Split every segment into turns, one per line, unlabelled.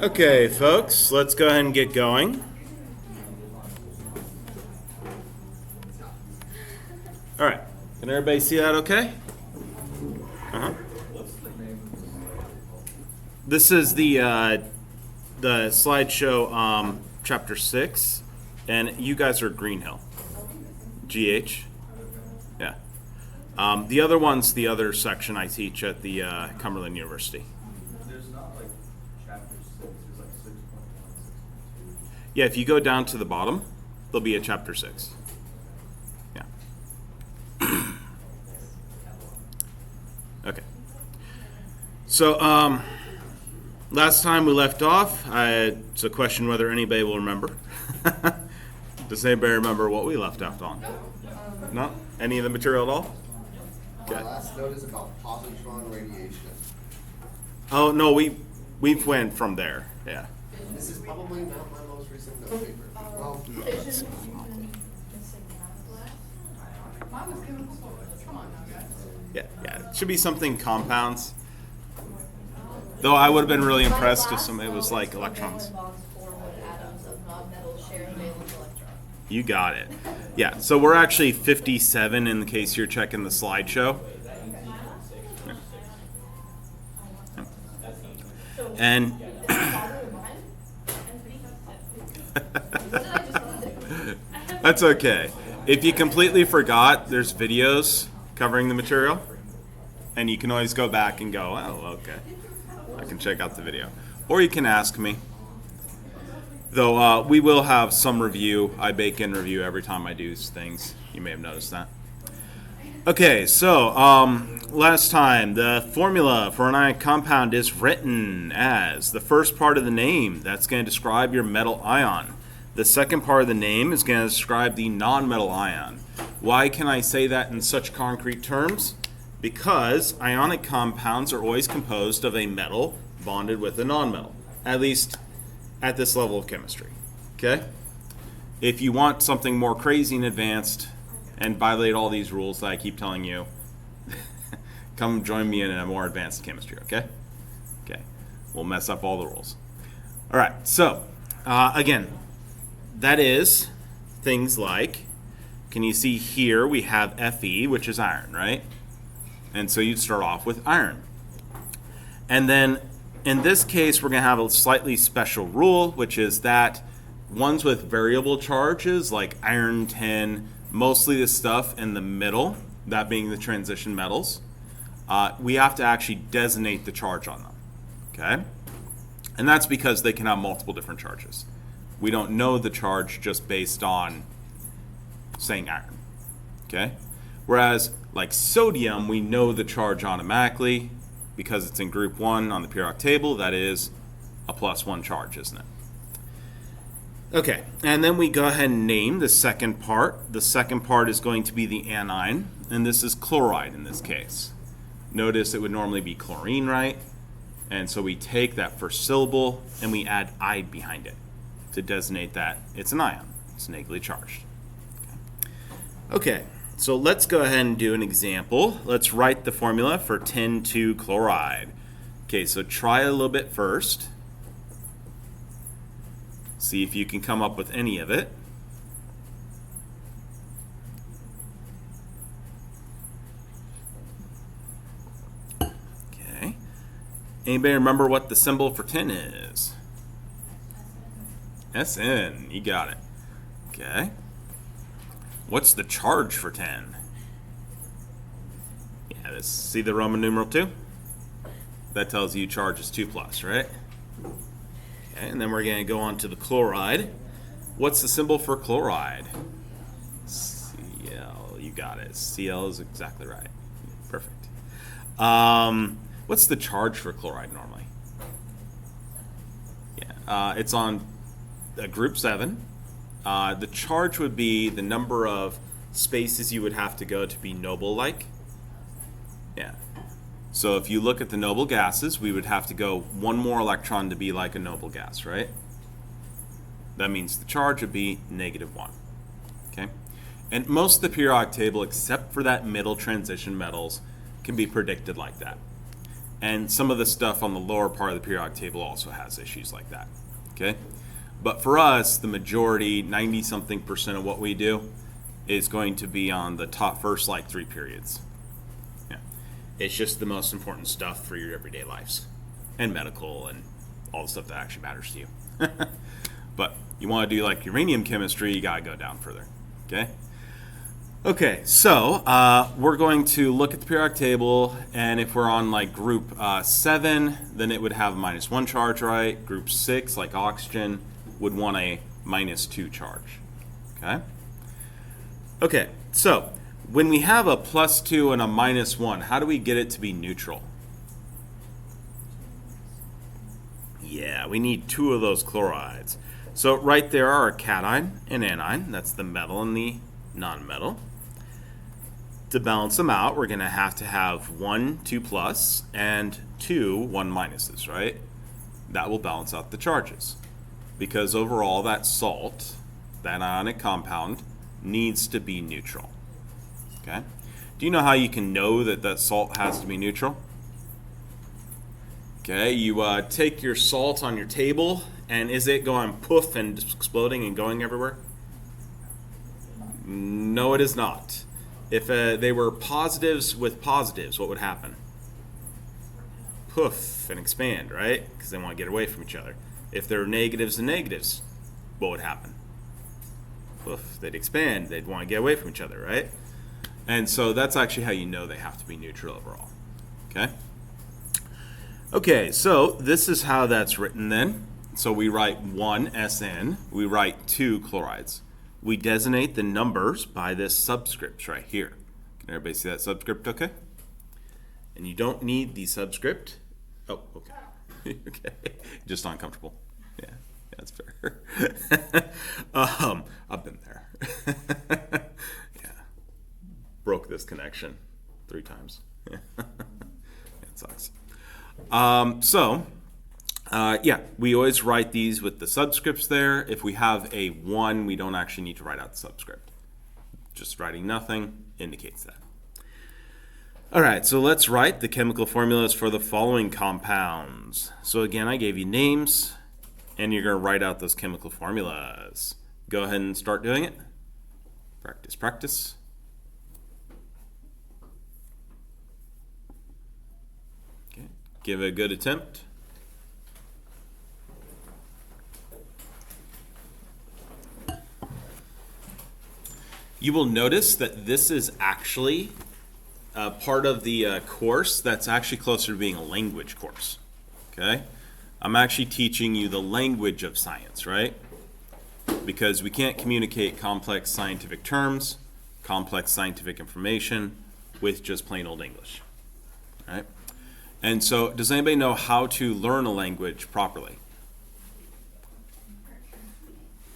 Okay, folks, let's go ahead and get going. All right, can everybody see that okay? This is the slideshow chapter 6, and you guys are Green Hill. GH? Yeah. The other one's the other section I teach at the Cumberland University.
There's not like chapter 6, there's like 6.1, 6.2.
Yeah, if you go down to the bottom, there'll be a chapter 6. Yeah. Okay. So, last time we left off, it's a question whether anybody will remember. Does anybody remember what we left off on? No? Any of the material at all?
My last note is about positron radiation.
Oh, no, we went from there. Yeah.
This is probably not my most recent note paper. Well,
Yeah. It should be something compounds. Though I would have been really impressed if somebody was like electrons. You got it. Yeah, so we're actually 57 in the case you're checking the slideshow. And that's okay. If you completely forgot, there's videos covering the material, and you can always go back and go, oh, okay, I can check out the video. Or you can ask me. Though we will have some review. I bake in review every time I do things. You may have noticed that. Okay, so last time, the formula for an ionic compound is written as the first part of the name. That's going to describe your metal ion. The second part of the name is going to describe the nonmetal ion. Why can I say that in such concrete terms? Because ionic compounds are always composed of a metal bonded with a nonmetal, at least at this level of chemistry. Okay? If you want something more crazy and advanced and violate all these rules that I keep telling you, come join me in a more advanced chemistry, okay? Okay. We'll mess up all the rules. All right, so again, that is things like, can you see here we have Fe, which is iron, right? And so you'd start off with iron. And then in this case, we're going to have a slightly special rule, which is that ones with variable charges, like iron 10, mostly the stuff in the middle, that being the transition metals, we have to actually designate the charge on them, okay? And that's because they can have multiple different charges. We don't know the charge just based on saying iron, okay? Whereas, like sodium, we know the charge automatically, because it's in group 1 on the periodic table. That is a +1 charge, isn't it? Okay, and then we go ahead and name the second part. The second part is going to be the anion, and this is chloride in this case. Notice it would normally be chlorine, right? And so we take that first syllable and we add "ide" behind it to designate that it's an ion. It's negatively charged. Okay. So let's go ahead and do an example. Let's write the formula for 10,2-chloride. Okay, so try a little bit first. See if you can come up with any of it. Okay. Anybody remember what the symbol for 10 is? SN, you got it. Okay. What's the charge for 10? Yeah, see the Roman numeral 2? That tells you charge is 2+, right? Okay, and then we're going to go on to the chloride. What's the symbol for chloride? Cl, you got it. Cl is exactly right. Perfect. What's the charge for chloride normally? Yeah, it's on group 7. The charge would be the number of spaces you would have to go to be noble-like. Yeah. So if you look at the noble gases, we would have to go one more electron to be like a noble gas, right? That means the charge would be -1. Okay? And most of the periodic table, except for that middle transition metals, can be predicted like that. And some of the stuff on the lower part of the periodic table also has issues like that. Okay? But for us, the majority, 90-something% of what we do is going to be on the top first, like, 3 periods. Yeah. It's just the most important stuff for your everyday lives and medical and all the stuff that actually matters to you. But you want to do, like, uranium chemistry, you got to go down further. Okay? Okay, so we're going to look at the periodic table, and if we're on like group 7, then it would have a -1 charge, right? Group 6, like oxygen, would want a -2 charge. Okay? Okay, so when we have a +2 and a -1, how do we get it to be neutral? Yeah, we need 2 of those chlorides. So right there are a cation and anion. That's the metal and the nonmetal. To balance them out, we're going to have 1 2 plus and 2 1 minuses, right? That will balance out the charges. Because overall, that salt, that ionic compound, needs to be neutral. Okay? Do you know how you can know that that salt has to be neutral? Okay, you take your salt on your table, and is it going poof and exploding and going everywhere? No, it is not. If they were positives with positives, what would happen? Poof and expand, right? Because they want to get away from each other. If they're negatives and negatives, what would happen? Poof, they'd expand. They'd want to get away from each other, right? And so that's actually how you know they have to be neutral overall. Okay? Okay, so this is how that's written then. So we write 1 SN, we write 2 chlorides. We designate the numbers by this subscript right here. Can everybody see that subscript okay? And you don't need the subscript. Oh, okay. Okay. Just uncomfortable. Yeah, that's fair. I've been there. Yeah. Broke this connection 3 times. Yeah. It sucks. Yeah, we always write these with the subscripts there. If we have a 1, we don't actually need to write out the subscript. Just writing nothing indicates that. All right, so let's write the chemical formulas for the following compounds. So again, I gave you names, and you're going to write out those chemical formulas. Go ahead and start doing it. Practice, practice. Okay, give it a good attempt. You will notice that this is actually part of the course that's actually closer to being a language course. Okay? I'm actually teaching you the language of science, right? Because we can't communicate complex scientific terms, complex scientific information with just plain old English. Right? And so, does anybody know how to learn a language properly?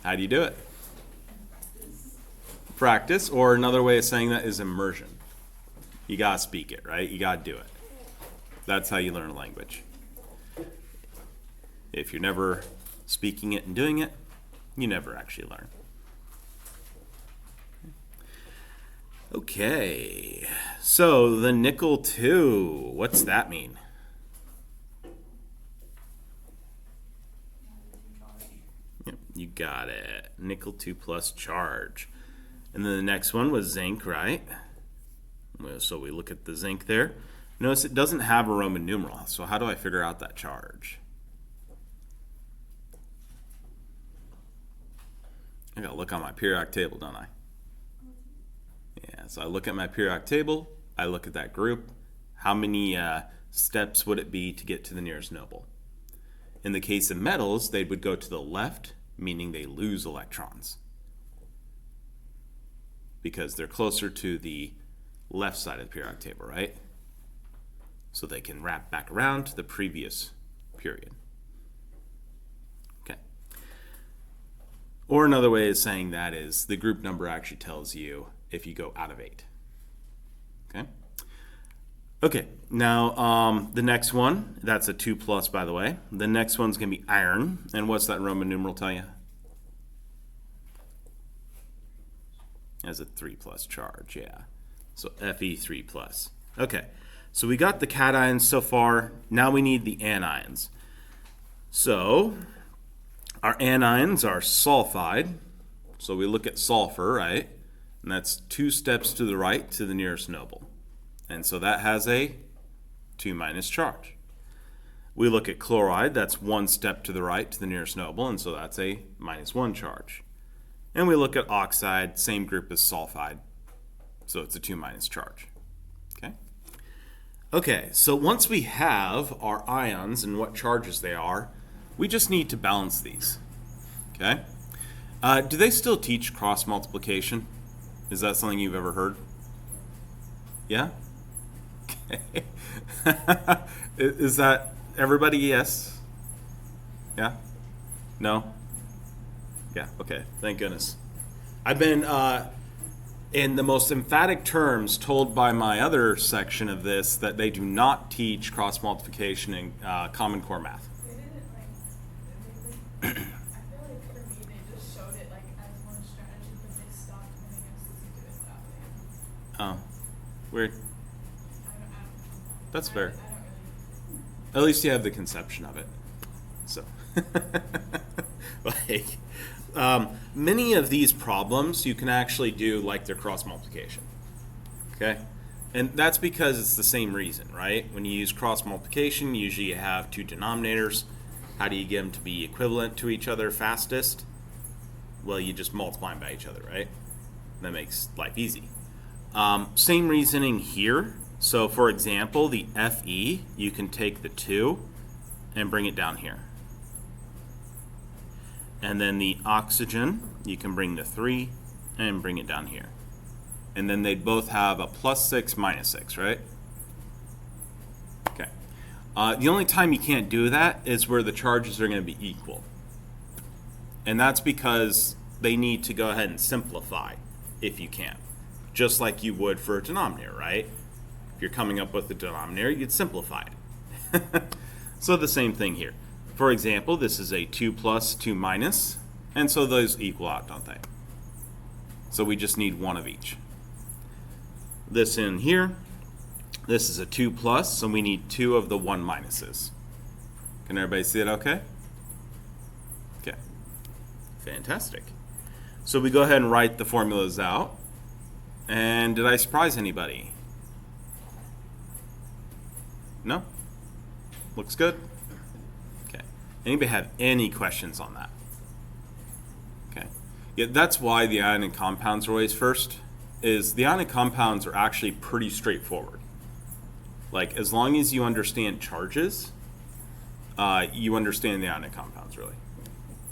How do you do it? Practice, or another way of saying that is immersion. You gotta speak it, right? You gotta do it. That's how you learn a language. If you're never speaking it and doing it, you never actually learn. Okay, so the nickel 2, what's that mean? Yep, you got it. Nickel 2 plus charge. And then the next one was zinc, right? So we look at the zinc there. Notice it doesn't have a Roman numeral. So how do I figure out that charge? I gotta look on my periodic table, don't I? Yeah, so I look at my periodic table, I look at that group. How many steps would it be to get to the nearest noble? In the case of metals, they would go to the left, meaning they lose electrons, because they're closer to the left side of the periodic table, right? So they can wrap back around to the previous period. Okay. Or another way of saying that is the group number actually tells you if you go out of 8. Okay. Okay, now the next one, that's a 2 plus, by the way. The next one's going to be iron. And what's that Roman numeral tell you? As a 3 plus charge, yeah. So Fe3 plus. Okay, So we got the cations so far. Now we need the anions. So our anions are sulfide. So we look at sulfur, right? And that's 2 steps to the right to the nearest noble. And so that has a 2- charge. We look at chloride, that's 1 step to the right to the nearest noble, and so that's a -1 charge. And we look at oxide, same group as sulfide, so it's a 2- charge. Okay, so once we have our ions and what charges they are, we just need to balance these. Okay? Do they still teach cross multiplication? Is that something you've ever heard? Yeah? Okay. Is that everybody? Yes? Yeah? No? Yeah, okay. Thank goodness. I've been, in the most emphatic terms, told by my other section of this that they do not teach cross multiplication in Common Core math.
They didn't I feel like for me they just showed it like as one strategy, but they stopped wanting us to do it that way.
Oh, weird. That's fair.
I don't really.
At least you have the conception of it. So, like, many of these problems you can actually do like they're cross multiplication. Okay? And that's because it's the same reason, right? When you use cross multiplication, usually you have 2 denominators. How do you get them to be equivalent to each other fastest? Well, you just multiply them by each other, right? That makes life easy. Same reasoning here. So for example, the Fe, you can take the 2 and bring it down here. And then the oxygen, you can bring the 3 and bring it down here. And then they'd both have a +6, -6, right? Okay. The only time you can't do that is where the charges are going to be equal. And that's because they need to go ahead and simplify if you can. Just like you would for a denominator, right? If you're coming up with a denominator, you'd simplify it. So the same thing here. For example, this is a 2 + 2-, and so those equal out, don't they? So we just need one of each. This in here, this is a 2 +, so we need 2 of the 1-. Can everybody see it okay? Okay, fantastic. So we go ahead and write the formulas out. And did I surprise anybody? No? Looks good? Okay. Anybody have any questions on that? Okay. Yeah, that's why the ionic compounds are always first, is the ionic compounds are actually pretty straightforward. Like, as long as you understand charges, you understand the ionic compounds, really.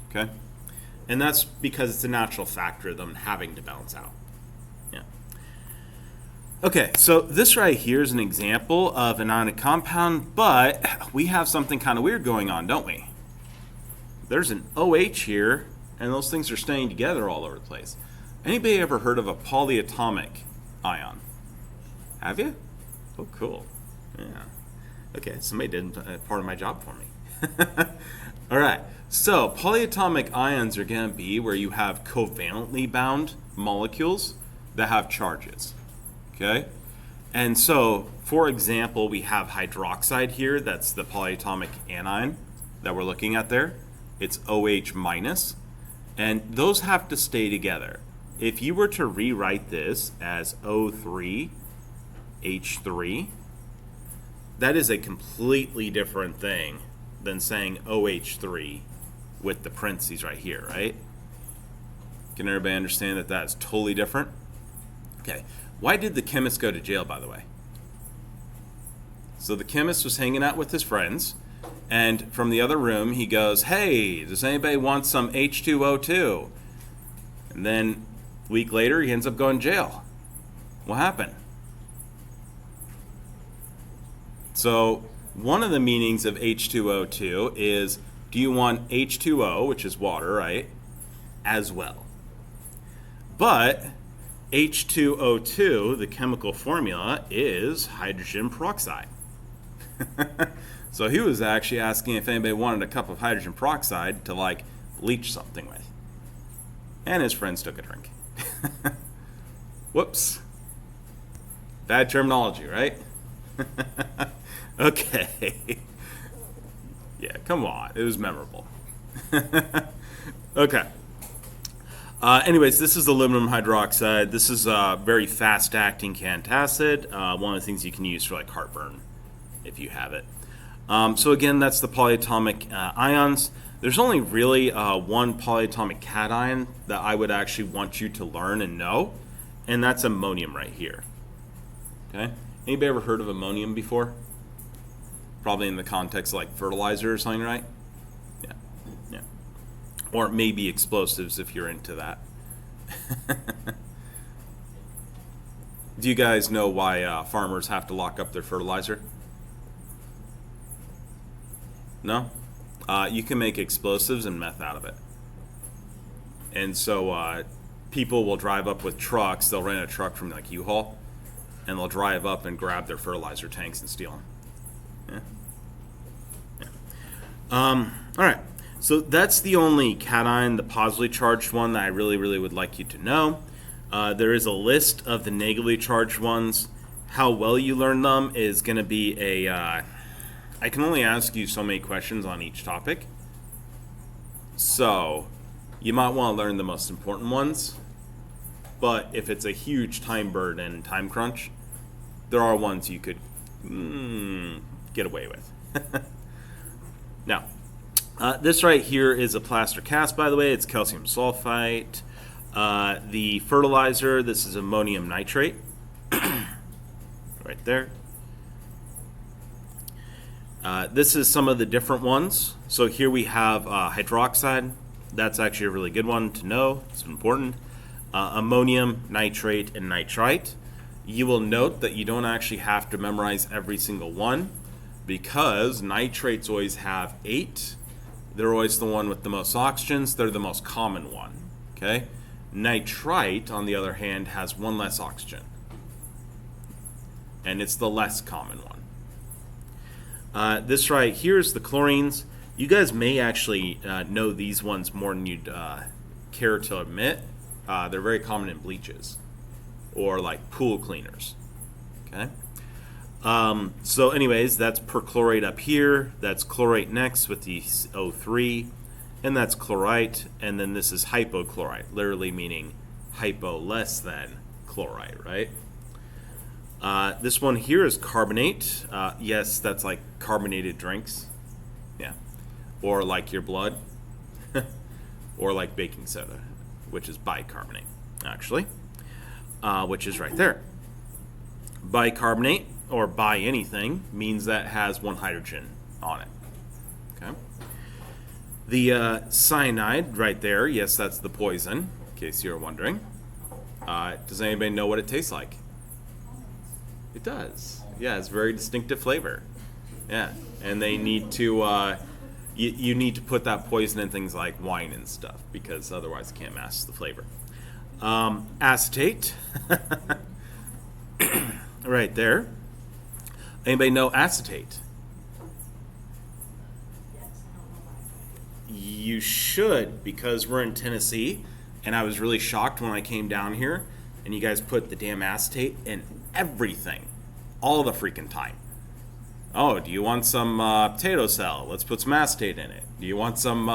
Okay? And that's because it's a natural factor of them having to balance out. Yeah. Okay, so this right here is an example of an ionic compound, but we have something kind of weird going on, don't we? There's an OH here, and those things are staying together all over the place. Anybody ever heard of a polyatomic ion? Have you? Oh, cool. Yeah. Okay, somebody did part of my job for me. All right, so polyatomic ions are going to be where you have covalently bound molecules that have charges. Okay? And so, for example, we have hydroxide here. That's the polyatomic anion that we're looking at there. It's OH-, and those have to stay together. If you were to rewrite this as O3H3, that is a completely different thing than saying OH3 with the parentheses right here, right? Can everybody understand that that's totally different? Okay. Why did the chemist go to jail, by the way? So the chemist was hanging out with his friends, and from the other room he goes, "Hey, does anybody want some H2O2?" And then a week later he ends up going to jail. What happened? So one of the meanings of H2O2 is, do you want H2O, which is water, right, as well? But H2O2, the chemical formula, is hydrogen peroxide. So he was actually asking if anybody wanted a cup of hydrogen peroxide to, like, bleach something with. And his friends took a drink. Whoops. Bad terminology, right? Okay. Yeah, come on. It was memorable. Okay. Anyways, this is aluminum hydroxide. This is a very fast-acting antacid. One of the things you can use for like heartburn, if you have it. So again, that's the polyatomic ions. There's only really one polyatomic cation that I would actually want you to learn and know, and that's ammonium right here. Okay. Anybody ever heard of ammonium before? Probably in the context of like fertilizer or something, right? Yeah. Yeah. Or maybe explosives if you're into that. Do you guys know why farmers have to lock up their fertilizer? No? You can make explosives and meth out of it. And so people will drive up with trucks. They'll rent a truck from like U-Haul, and they'll drive up and grab their fertilizer tanks and steal them. Yeah. Yeah. All right. So that's the only cation, the positively charged one, that I really, really would like you to know. There is a list of the negatively charged ones. How well you learn them is going to be a... I can only ask you so many questions on each topic. So you might want to learn the most important ones. But if it's a huge time burden and time crunch, there are ones you could get away with. Now, this right here is a plaster cast, by the way. It's calcium sulfite. The fertilizer, this is ammonium nitrate. Right there. This is some of the different ones. So here we have hydroxide. That's actually a really good one to know. It's important. Ammonium, nitrate, and nitrite. You will note that you don't actually have to memorize every single one, because nitrates always have 8. They're always the one with the most oxygens. They're the most common one. Okay? Nitrite, on the other hand, has 1 less oxygen. And it's the less common one. This right here is the chlorines. You guys may actually know these ones more than you'd care to admit. They're very common in bleaches or like pool cleaners. Okay. So anyways, that's perchlorate up here. That's chlorate next with the O3. And that's chlorite. And then this is hypochlorite, literally meaning hypo, less than chlorite, right? This one here is carbonate. Yes, that's like carbonated drinks. Yeah. Or like your blood. Or like baking soda, which is bicarbonate, actually. Which is right there. Bicarbonate, or bi anything, means that has 1 hydrogen on it. Okay. The cyanide right there, yes, that's the poison, in case you're wondering. Does anybody know what it tastes like? It does. Yeah, it's very distinctive flavor. Yeah, and they need to, you need to put that poison in things like wine and stuff, because otherwise it can't mask the flavor. Acetate. Right there. Anybody know acetate? You should, because we're in Tennessee, and I was really shocked when I came down here, and you guys put the damn acetate in everything, all the freaking time. Oh, do you want some potato salad? Let's put some acetate in it. Do you want some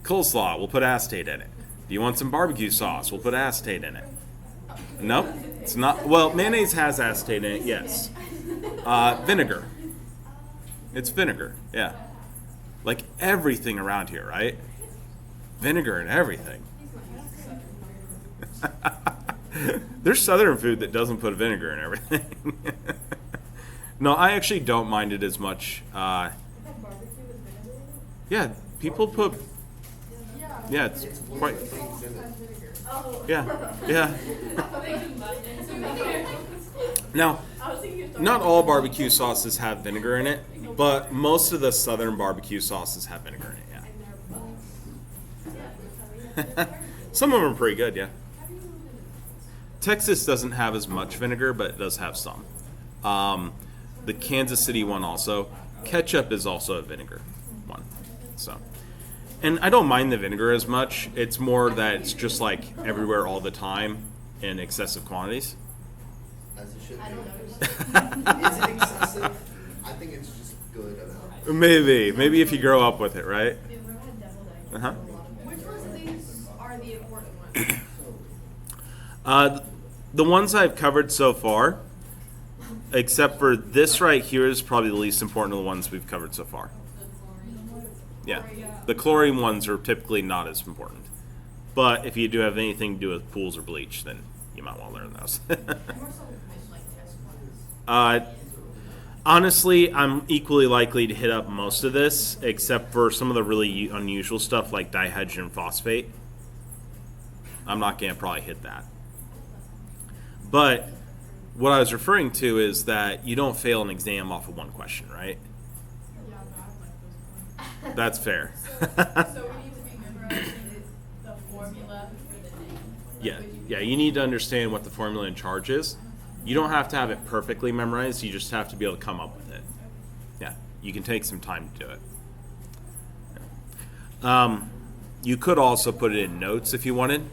coleslaw? We'll put acetate in it. Do you want some barbecue sauce? We'll put acetate in it. Nope, it's not. Well, mayonnaise has acetate in it, yes. Vinegar. It's vinegar, yeah. Like everything around here, right? Vinegar and everything. There's southern food that doesn't put vinegar in everything. No, I actually don't mind it as much. Yeah, people put. Yeah, it's quite. Yeah, yeah. Now, not all barbecue sauces have vinegar in it, but most of the southern barbecue sauces have vinegar in it, yeah. Some of them are pretty good, yeah. Texas doesn't have as much vinegar, but it does have some. The Kansas City one also. Ketchup is also a vinegar one, so. And I don't mind the vinegar as much. It's more that it's just like everywhere all the time in excessive quantities.
I as it should
I don't
be.
know.
Is it excessive? I think it's just good enough.
Maybe if you grow up with it, right?
Have you ever had deviled eggs?
Uh-huh.
Which ones of these are the important ones?
The ones I've covered so far, except for this right here, is probably the least important of the ones we've covered so far. Yeah, the chlorine ones are typically not as important. But if you do have anything to do with pools or bleach, then you might want to learn those. Honestly, I'm equally likely to hit up most of this, except for some of the really unusual stuff like dihydrogen phosphate. I'm not going to probably hit that. But what I was referring to is that you don't fail an exam off of one question, right?
Yeah, but I like those ones.
That's fair.
So we need to be memorizing the formula for the name.
Yeah, you need to understand what the formula in charge is. You don't have to have it perfectly memorized, you just have to be able to come up with it. Yeah, you can take some time to do it. You could also put it in notes if you wanted.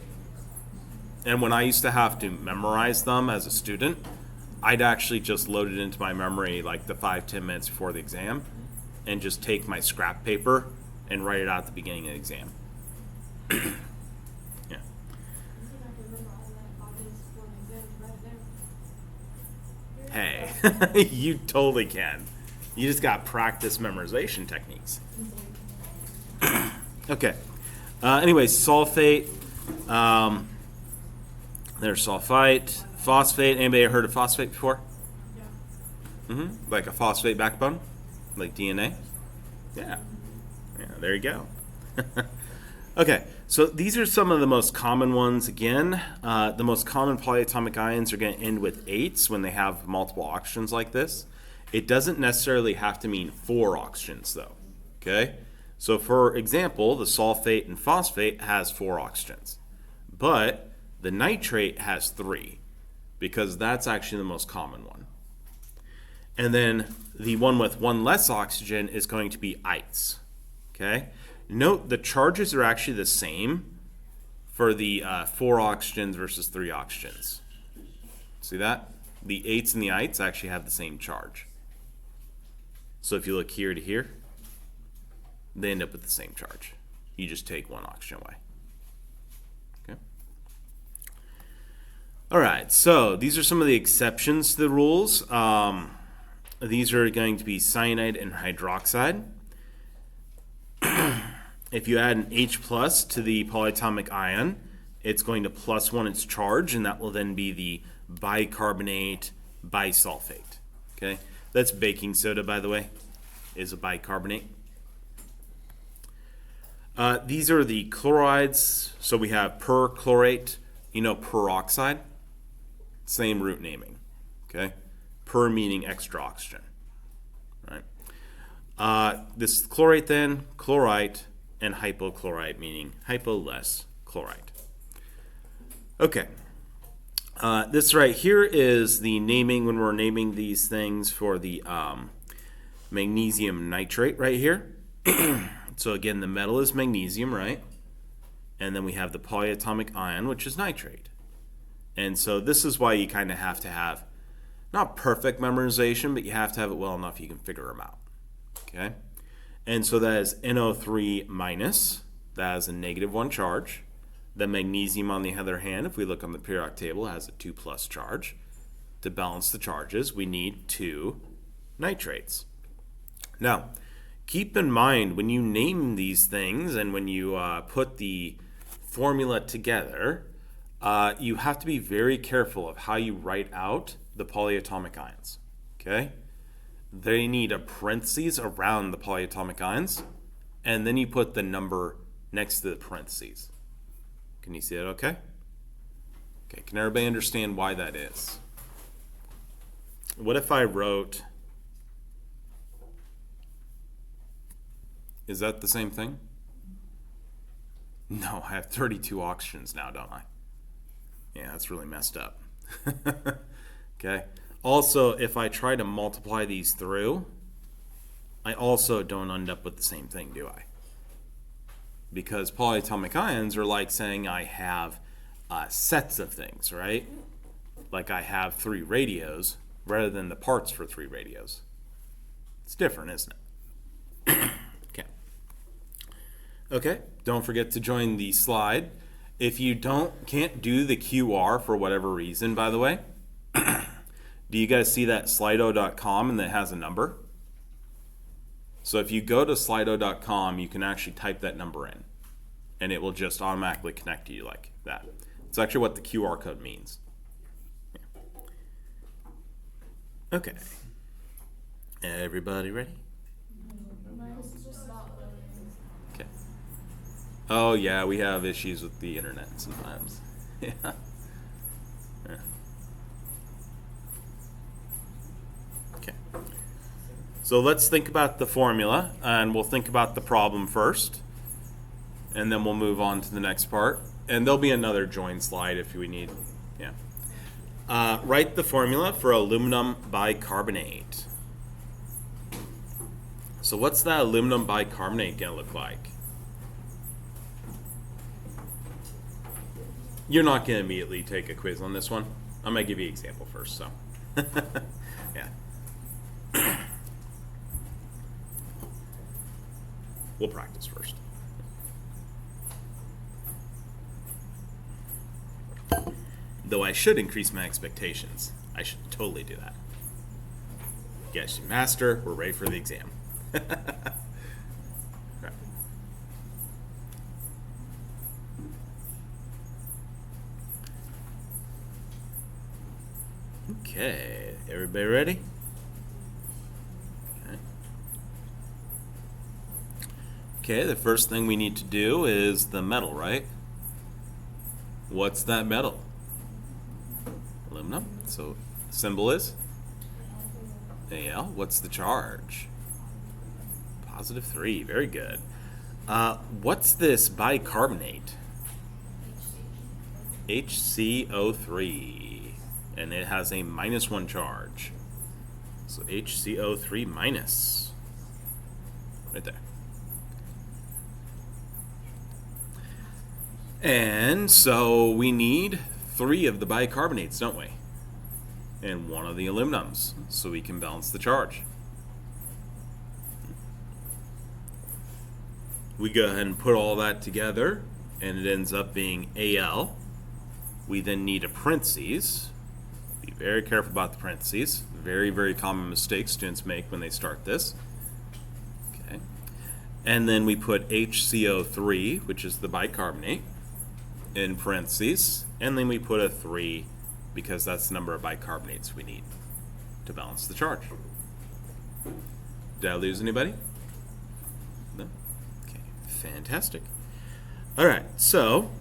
And when I used to have to memorize them as a student, I'd actually just load it into my memory like the 5-10 minutes before the exam and just take my scrap paper and write it out at the beginning of the exam. Yeah. Hey, you totally can. You just got practice memorization techniques. Okay. Anyways, sulfate. There's sulfite, phosphate. Anybody heard of phosphate before?
Yeah.
Like a phosphate backbone, like DNA. Yeah. There you go. Okay, so these are some of the most common ones. Again, the most common polyatomic ions are going to end with 8s when they have multiple oxygens like this. It doesn't necessarily have to mean 4 oxygens, though. Okay, so for example, the sulfate and phosphate has 4 oxygens, but the nitrate has 3 because that's actually the most common one. And then the one with 1 less oxygen is going to be ites. Okay. Note the charges are actually the same for the 4 oxygens versus 3 oxygens. See that? The 8s and the ites actually have the same charge. So if you look here to here, they end up with the same charge. You just take 1 oxygen away. Okay. All right, so these are some of the exceptions to the rules. These are going to be cyanide and hydroxide. If you add an H plus to the polyatomic ion, it's going to +1 its charge, and that will then be the bicarbonate bisulfate. Okay, that's baking soda, by the way, is a bicarbonate. These are the chlorides. So we have perchlorate, peroxide, same root naming. Okay, per meaning extra oxygen. Right. This chlorate then, chlorite, and hypochlorite, meaning hypo less chlorite. Okay. This right here is the naming when we're naming these things for the magnesium nitrate right here. So again, the metal is magnesium, right? And then we have the polyatomic ion, which is nitrate. And so this is why you kind of have to have, not perfect memorization, but you have to have it well enough you can figure them out. Okay? And so that is NO3 minus, that has a -1 charge. The magnesium, on the other hand, if we look on the periodic table, has a 2+ charge. To balance the charges, we need 2 nitrates. Now, keep in mind when you name these things and when you put the formula together, you have to be very careful of how you write out the polyatomic ions. Okay? They need a parentheses around the polyatomic ions, and then you put the number next to the parentheses. Can you see that okay? Okay, can everybody understand why that is? What if I wrote, is that the same thing? No, I have 32 oxygens now, don't I? Yeah, that's really messed up. Okay. Also, if I try to multiply these through, I also don't end up with the same thing, do I? Because polyatomic ions are like saying I have sets of things, right? like I have 3 radios rather than the parts for 3 radios. It's different, isn't it? Okay. Okay, don't forget to join the slide. If you can't do the QR for whatever reason, by the way, do you guys see that slido.com and that has a number? So if you go to slido.com, you can actually type that number in, and it will just automatically connect to you like that. It's actually what the QR code means. Okay. Everybody ready?
Mine's just not loading.
Okay. Oh yeah, we have issues with the internet sometimes. Yeah. Yeah. Okay. So let's think about the formula, and we'll think about the problem first, and then we'll move on to the next part. And there'll be another join slide if we need. Yeah. Write the formula for aluminum bicarbonate. So what's that aluminum bicarbonate going to look like? You're not going to immediately take a quiz on this one. I'm going to give you an example first. So, yeah. We'll practice first. Though I should increase my expectations. I should totally do that. You guys should master. We're ready for the exam. Right. Okay, everybody ready? Okay, the first thing we need to do is the metal, right? What's that metal? Aluminum. So symbol is Al. What's the charge? +3. Very good. What's this bicarbonate? HCO3. And it has a -1 charge. So HCO3 minus. Right there. And so we need 3 of the bicarbonates, don't we? And 1 of the aluminums, so we can balance the charge. We go ahead and put all that together, and it ends up being Al. We then need a parentheses. Be very careful about the parentheses. Very, very common mistake students make when they start this. Okay. And then we put HCO3, which is the bicarbonate, in parentheses, and then we put a 3 because that's the number of bicarbonates we need to balance the charge. Did I lose anybody? No? Okay, fantastic. All right, so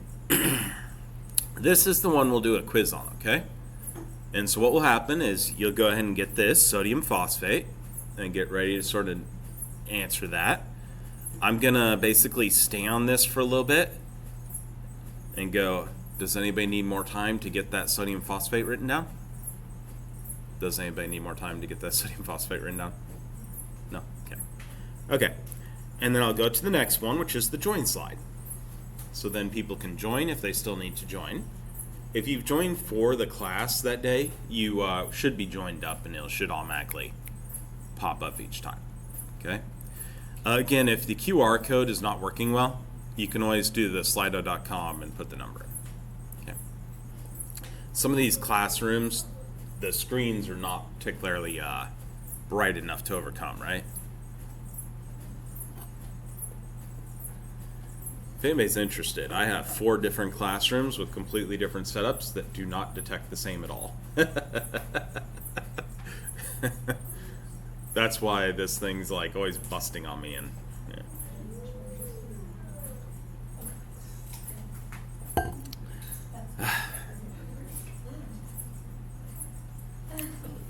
this is the one we'll do a quiz on, okay? And so what will happen is you'll go ahead and get this sodium phosphate and get ready to sort of answer that. I'm gonna basically stay on this for a little bit and go, does anybody need more time to get that sodium phosphate written down? Does anybody need more time to get that sodium phosphate written down? No? Okay. Okay. And then I'll go to the next one, which is the join slide. So then people can join if they still need to join. If you've joined for the class that day, you should be joined up and it should automatically pop up each time. Okay? Again, if the QR code is not working well, you can always do the slido.com and put the number in. Okay. Some of these classrooms, the screens are not particularly bright enough to overcome, right? If anybody's interested, I have 4 different classrooms with completely different setups that do not detect the same at all. That's why this thing's like always busting on me. And yeah.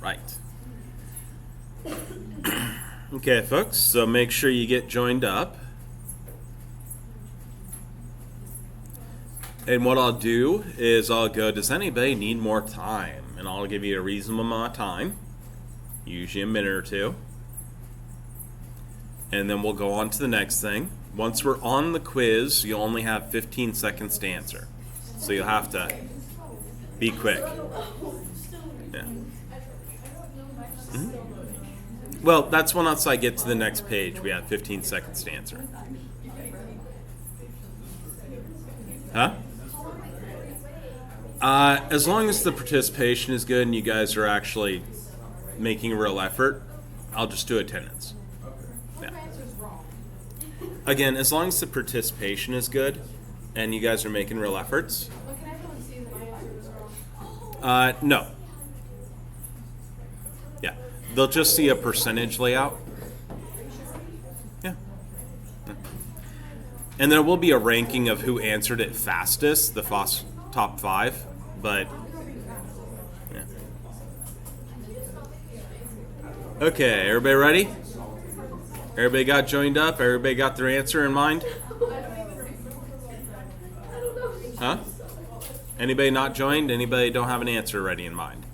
Right. Okay, folks, so make sure you get joined up. And what I'll do is I'll go, does anybody need more time? And I'll give you a reasonable amount of time, usually a minute or 2. And then we'll go on to the next thing. Once we're on the quiz, you'll only have 15 seconds to answer. So you'll have to be quick. Yeah. Well, that's once I get to the next page. We have 15 seconds to answer. Huh? As long as the participation is good and you guys are actually making a real effort, I'll just do attendance. Yeah. Again, as long as the participation is good and you guys are making real efforts.
But can everyone see that my answer was wrong?
No. Yeah. They'll just see a percentage layout. Yeah. Yeah. And there will be a ranking of who answered it fastest, the top 5, but yeah. Okay, everybody ready? Everybody got joined up? Everybody got their answer in mind? Huh? Anybody not joined? Anybody don't have an answer ready in mind?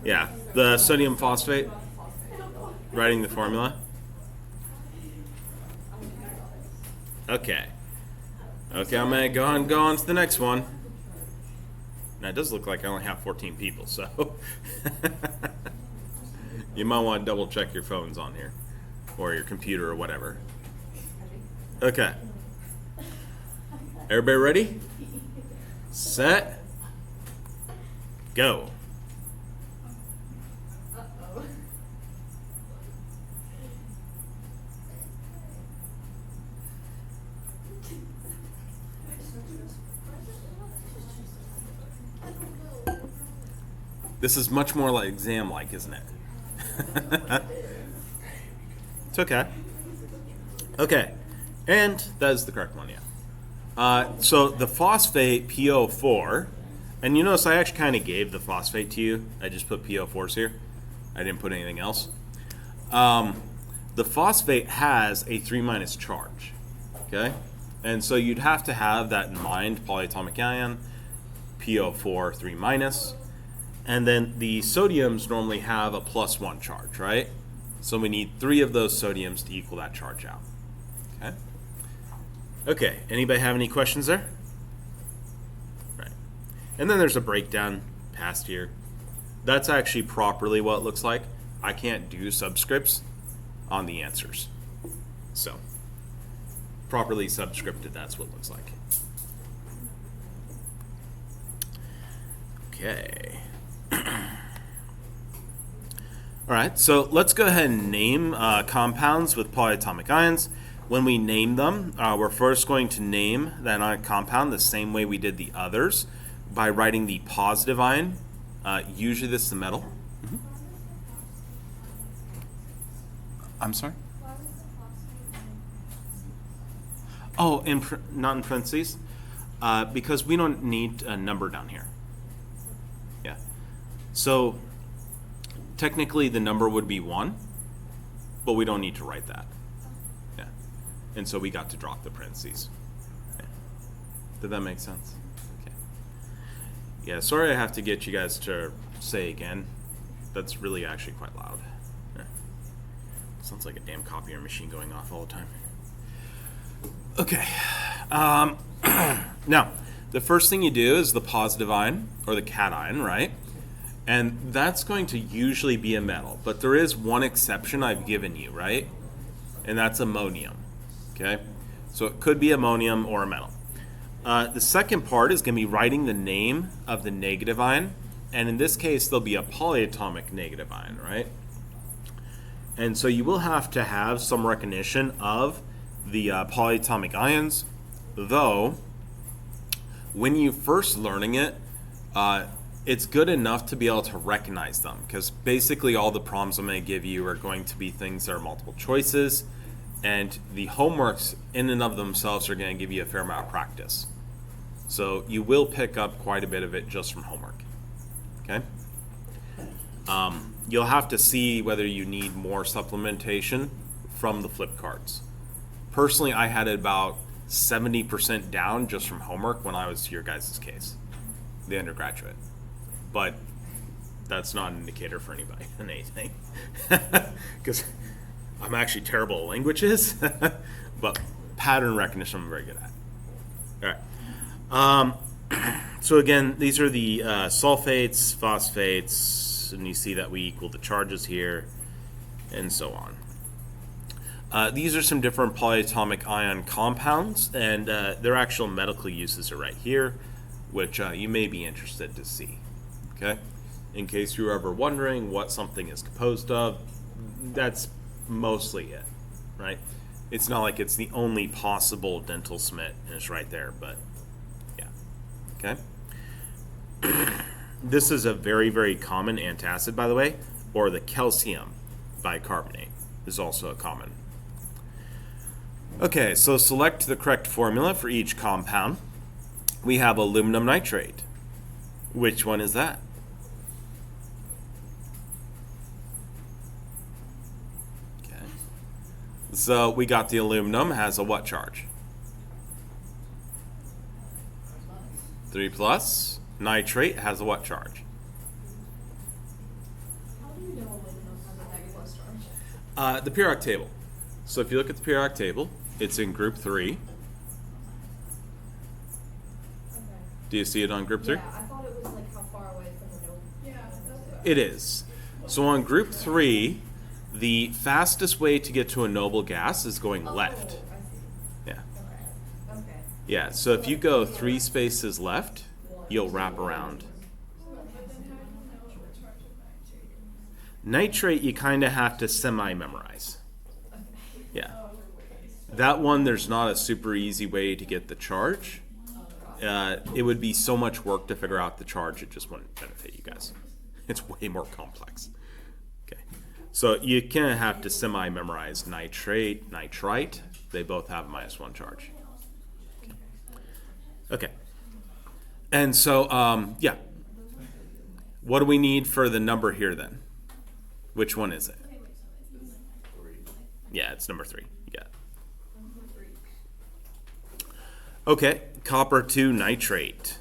Yeah, the sodium phosphate, writing the formula. Okay. Okay, I'm going to go on to the next one. Now, it does look like I only have 14 people, so you might want to double check your phones on here or your computer or whatever. Okay. Everybody ready? Set. Go. This is much more like exam-like, isn't it? It's okay. Okay, and that is the correct one, yeah. So the phosphate PO4, and you notice I actually kind of gave the phosphate to you. I just put PO4s here. I didn't put anything else. The phosphate has a 3- charge, okay? And so you'd have to have that in mind, polyatomic ion, PO4 3-. And then the sodiums normally have a +1 charge, right? So we need 3 of those sodiums to equal that charge out. Okay. Okay, anybody have any questions there? Right. And then there's a breakdown past here. That's actually properly what it looks like. I can't do subscripts on the answers. So, properly subscripted, that's what it looks like. Okay. All right, so let's go ahead and name compounds with polyatomic ions. When we name them, we're first going to name that ionic compound the same way we did the others by writing the positive ion. Usually this is the metal. Mm-hmm. I'm sorry? Oh, not in parentheses? Because we don't need a number down here. Yeah. So technically the number would be 1, but we don't need to write that. Yeah. And so we got to drop the parentheses. Yeah. Did that make sense? Okay. Yeah, sorry I have to get you guys to say again. That's really actually quite loud. Yeah. Sounds like a damn copier machine going off all the time. Okay. Now, the first thing you do is the positive ion, or the cation, right? And that's going to usually be a metal. But there is one exception I've given you, right? And that's ammonium, okay? So it could be ammonium or a metal. The second part is going to be writing the name of the negative ion. And in this case, there'll be a polyatomic negative ion, right? And so you will have to have some recognition of the polyatomic ions, though when you first learning it, it's good enough to be able to recognize them, because basically all the problems I'm going to give you are going to be things that are multiple choices, and the homeworks in and of themselves are going to give you a fair amount of practice. So you will pick up quite a bit of it just from homework. Okay? You'll have to see whether you need more supplementation from the flip cards. Personally, I had it about 70% down just from homework when I was your guys' case, the undergraduate. But that's not an indicator for anybody and anything, because I'm actually terrible at languages, but pattern recognition I'm very good at. All right. So again, these are the sulfates, phosphates, and you see that we equal the charges here, and so on. These are some different polyatomic ion compounds, and their actual medical uses are right here, which you may be interested to see. Okay, in case you're ever wondering what something is composed of, that's mostly it, right? It's not like it's the only possible dental SMIT, and it's right there, but yeah. Okay. This is a very, very common antacid, by the way, or the calcium bicarbonate is also a common. Okay, so select the correct formula for each compound. We have aluminum nitrate. Which one is that? Okay. So we got the aluminum has a what charge? 3 plus. Nitrate has a what charge?
How do you know aluminum has a negative charge?
The periodic table. So if you look at the periodic table, it's in group 3.
Okay.
Do you see it on group 3?
Yeah, I thought it was like how far away from the note.
Yeah, that's
It is. So on group 3, the fastest way to get to a noble gas is going left.
Oh, I see.
Yeah.
Okay. Okay.
Yeah, so if you go 3 spaces left, you'll wrap around.
But then how do you know the charge of nitrate?
Nitrate, you kind of have to semi-memorize. Yeah. That one, there's not a super easy way to get the charge. It would be so much work to figure out the charge, it just wouldn't benefit you guys. It's way more complex. Okay. So you kind of have to semi-memorize nitrate, nitrite. They both have a -1 charge. Okay. And so, yeah. What do we need for the number here then? Which one is it? Yeah, it's number 3. You got it. Okay, copper 2 nitrate.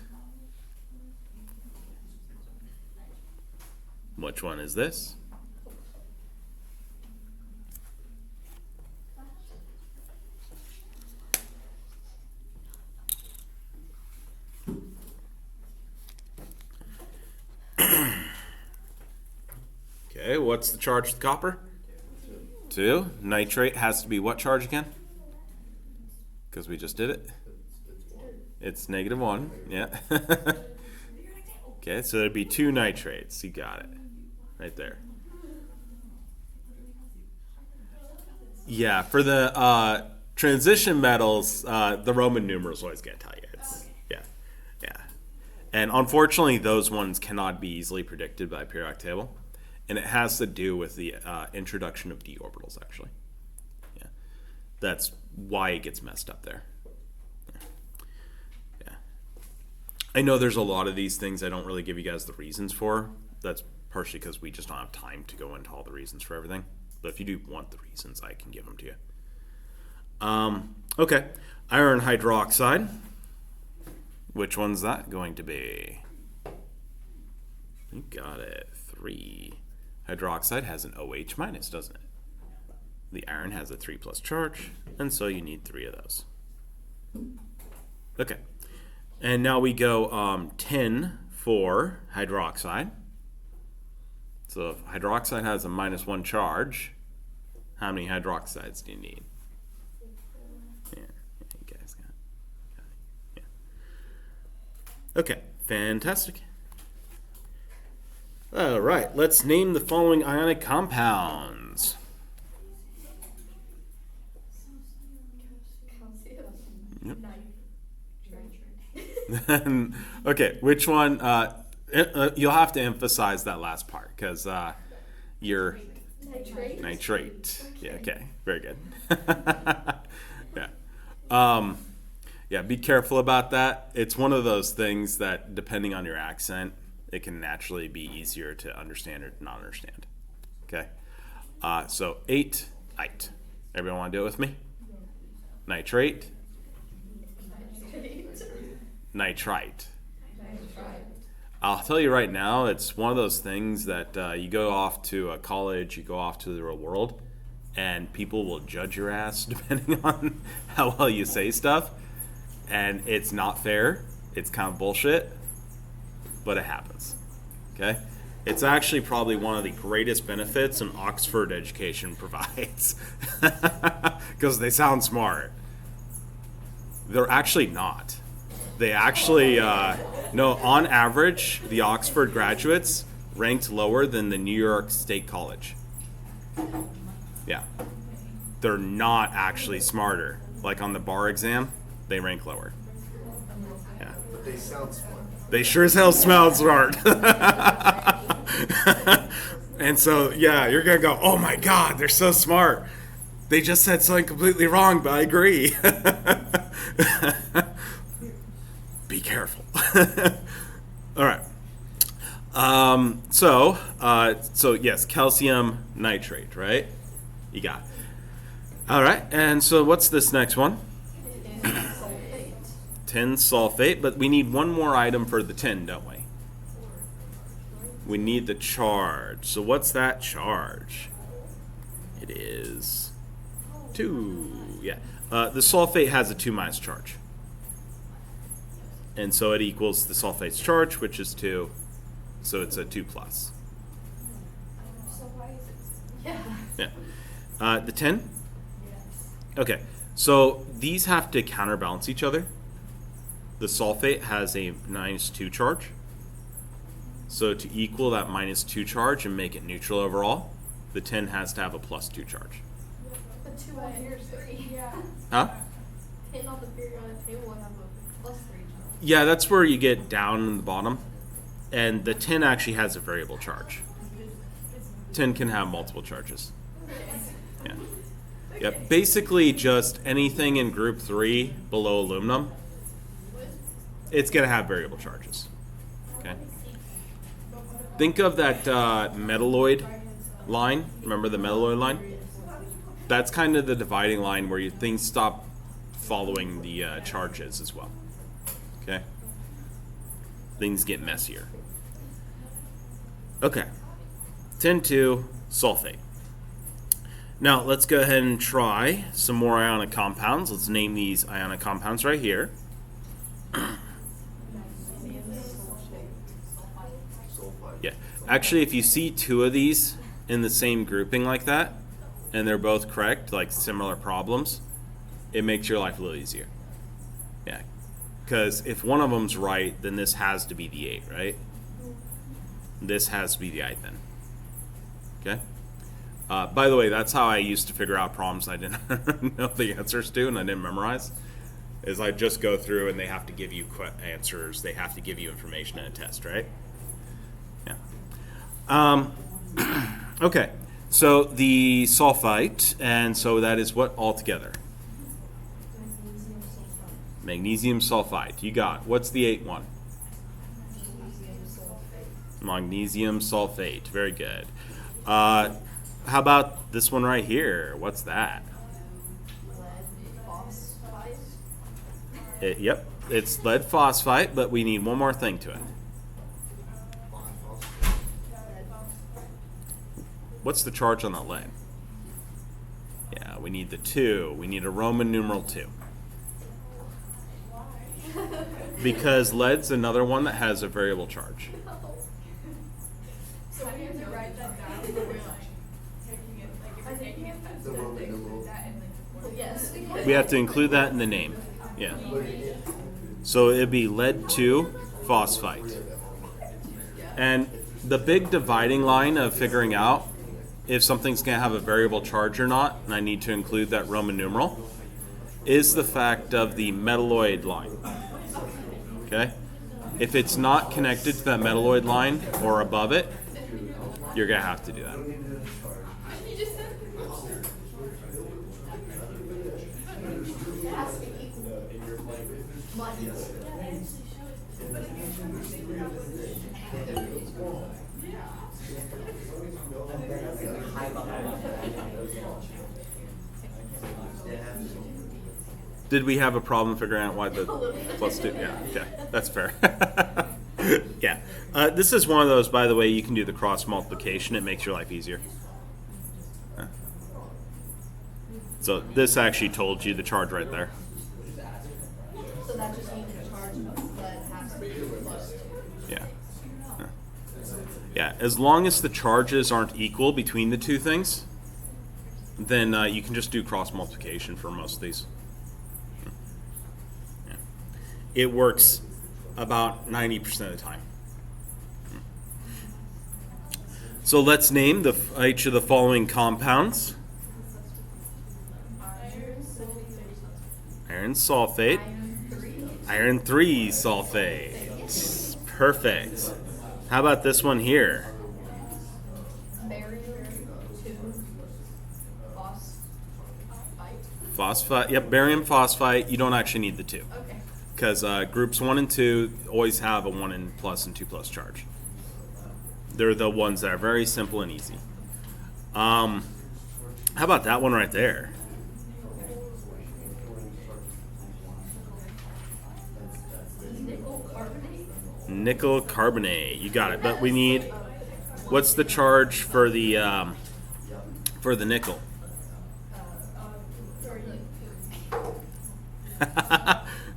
Which one is this? Okay, what's the charge with copper? 2. Nitrate has to be what charge again? Because we just did it. It's -1. Yeah. Okay, so there'd be 2 nitrates. You got it. Right there. Yeah, for the transition metals, the Roman numerals always gonna tell you. Yeah. And unfortunately, those ones cannot be easily predicted by periodic table. And it has to do with the introduction of d orbitals, actually. Yeah, that's why it gets messed up there. Yeah. I know there's a lot of these things I don't really give you guys the reasons for. That's partially because we just don't have time to go into all the reasons for everything. But if you do want the reasons, I can give them to you. Okay, iron hydroxide. Which one's that going to be? You got it. 3. Hydroxide has an OH minus, doesn't it? The iron has a 3 plus charge, and so you need 3 of those. Okay, and now we go 10 for hydroxide. So if hydroxide has a -1 charge, how many hydroxides do you need? Yeah, you guys got it. Yeah. Okay, fantastic. All right, let's name the following ionic compounds. Yep. Okay, which one? You'll have to emphasize that last part because you're nitrate. Yeah. Okay. Very good. Yeah. Yeah. Be careful about that. It's one of those things that, depending on your accent, it can naturally be easier to understand or not understand. Okay. So 8. Everyone want to do it with me? Nitrate. Nitrite. I'll tell you right now, it's one of those things that you go off to a college, you go off to the real world, and people will judge your ass depending on how well you say stuff. And it's not fair. It's kind of bullshit. but it happens. Okay? It's actually probably one of the greatest benefits an Oxford education provides because they sound smart. They're actually not. They actually, no, on average, the Oxford graduates ranked lower than the New York State College. Yeah. They're not actually smarter. Like on the bar exam, they rank lower. Yeah.
But they sound smart.
They sure as hell smell smart. And so, yeah, you're going to go, oh my God, they're so smart. They just said something completely wrong, but I agree. Be careful. All right. So yes, calcium nitrate, right? You got it. All right, and so what's this next one? Tin sulfate, but we need one more item for the tin, don't we? We need the charge. So what's that charge? It is 2. Yeah. The sulfate has a 2 minus charge. And so it equals the sulfate's charge, which is 2. So it's a 2 plus.
So why is it? Yeah.
Yeah. The tin?
Yes.
Okay. So these have to counterbalance each other. The sulfate has a -2 charge. So to equal that -2 charge and make it neutral overall, the tin has to have a +2 charge.
But 2 on here is 3.
Yeah.
Huh?
And on the periodic table would have a +3 charge.
Yeah, that's where you get down in the bottom. And the tin actually has a variable charge. Tin can have multiple charges. Yeah. Yeah, basically just anything in group 3 below aluminum, it's going to have variable charges. Okay. Think of that metalloid line. Remember the metalloid line? That's kind of the dividing line where things stop following the charges as well. Okay? Things get messier. Okay. Tin 2, sulfate. Now, let's go ahead and try some more ionic compounds. Let's name these ionic compounds right here. Yeah. Actually, if you see 2 of these in the same grouping like that, and they're both correct, like similar problems, it makes your life a little easier. Yeah. Because if one of them's right, then this has to be the 8, right? This has to be the 8 then. Okay? By the way, that's how I used to figure out problems I didn't know the answers to and I didn't memorize. Is I just go through and they have to give you answers. They have to give you information in a test, right? Yeah. Okay. So the sulfite, and so that is what altogether? Magnesium sulfite. You got. What's the 8 one? Magnesium sulfate. Very good. How about this one right here? What's that? Yep, it's lead phosphite, but we need one more thing to it. What's the charge on the lead? Yeah, we need the 2. We need a Roman numeral 2. Because lead's another one that has a variable charge.
So we have to write that down when we're like taking it, like if you're taking a test,
The
you have
Roman
to include
numeral.
that in like the
Yes.
We have to include that in the name. Yeah. So it'd be lead 2 phosphite. And the big dividing line of figuring out if something's going to have a variable charge or not, and I need to include that Roman numeral, is the fact of the metalloid line. Okay? If it's not connected to that metalloid line or above it, you're going to have to do that.
It has to be equal. Must.
Did we have a problem figuring out why the +2? Yeah, okay, that's fair. Yeah. This is one of those, by the way, you can do the cross multiplication. It makes your life easier. So this actually told you the charge right there.
So that just means the charge of lead has to be +2.
Yeah. Yeah, as long as the charges aren't equal between the two things, then you can just do cross multiplication for most of these. Yeah. It works about 90% of the time. So let's name each of the following compounds. Iron sulfate. Iron 3 sulfate. Perfect. How about this one here?
Barium 2 phosphite.
Phosphite. Yep, barium phosphite. You don't actually need the 2.
Okay.
Because groups 1 and 2 always have a 1 and plus and 2 plus charge. They're the ones that are very simple and easy. How about that one right there?
Nickel carbonate.
Nickel carbonate. You got it. But we need. What's the charge for the nickel?
3.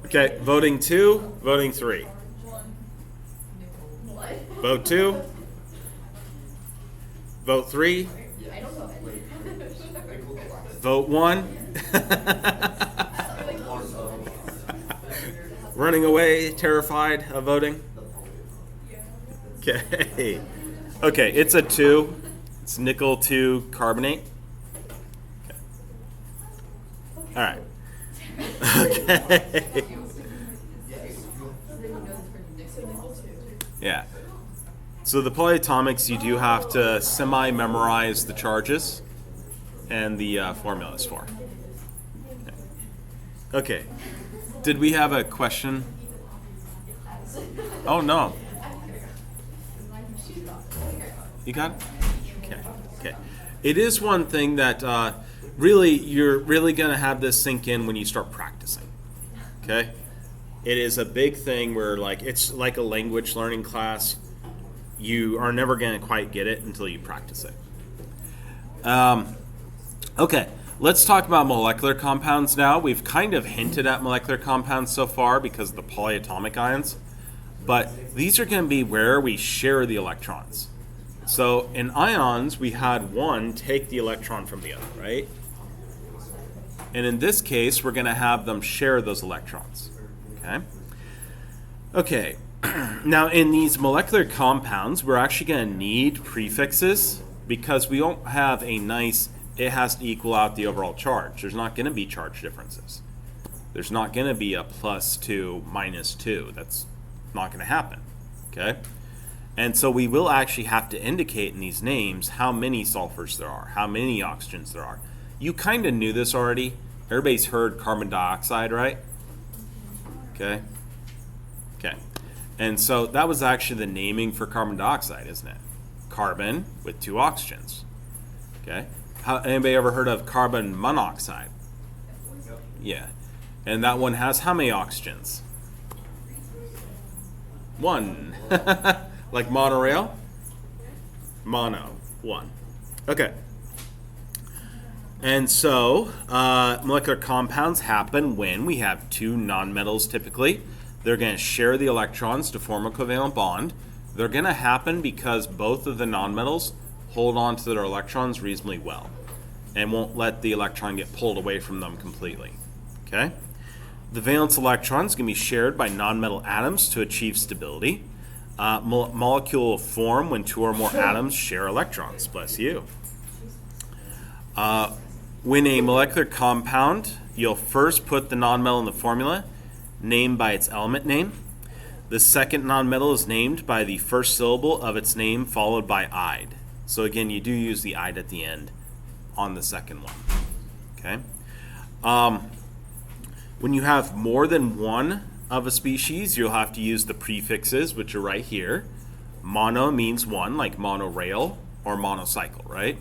Okay, voting 2, voting 3.
What?
Vote 2. Vote 3.
I don't know.
Vote 1. Running away, terrified of voting. Okay. Okay, it's a 2. It's nickel 2 carbonate. Okay. All right. Okay. Yeah. So the polyatomics, you do have to semi-memorize the charges and the formulas for. Okay. Did we have a question? Oh, no. You got it? Okay. Okay. It is one thing that really, you're really going to have this sink in when you start practicing. Okay? It is a big thing where, like, it's like a language learning class. You are never going to quite get it until you practice it. Okay, let's talk about molecular compounds now. We've kind of hinted at molecular compounds so far because of the polyatomic ions, but these are going to be where we share the electrons. So in ions, we had one take the electron from the other, right? And in this case, we're going to have them share those electrons. Okay. Okay. Now, in these molecular compounds, we're actually going to need prefixes because we don't have a nice, it has to equal out the overall charge. There's not going to be charge differences. There's not going to be a +2, -2. That's not going to happen. Okay? And so we will actually have to indicate in these names how many sulfurs there are, how many oxygens there are. You kind of knew this already. Everybody's heard carbon dioxide, right? Okay? Okay. And so that was actually the naming for carbon dioxide, isn't it? Carbon with 2 oxygens. Okay. Anybody ever heard of carbon monoxide? Yeah. And that one has how many oxygens? 1. Like monorail? Mono. 1. Okay. And so molecular compounds happen when we have 2 nonmetals typically. They're going to share the electrons to form a covalent bond. They're going to happen because both of the nonmetals hold on to their electrons reasonably well and won't let the electron get pulled away from them completely. Okay? The valence electron is going to be shared by nonmetal atoms to achieve stability. Molecule will form when 2 or more atoms share electrons. Bless you. When a molecular compound, you'll first put the nonmetal in the formula, named by its element name. The second nonmetal is named by the first syllable of its name followed by "ide." So again, you do use the "ide" at the end on the second one. Okay. When you have more than one of a species, you'll have to use the prefixes, which are right here. Mono means 1, like monorail or monocycle, right?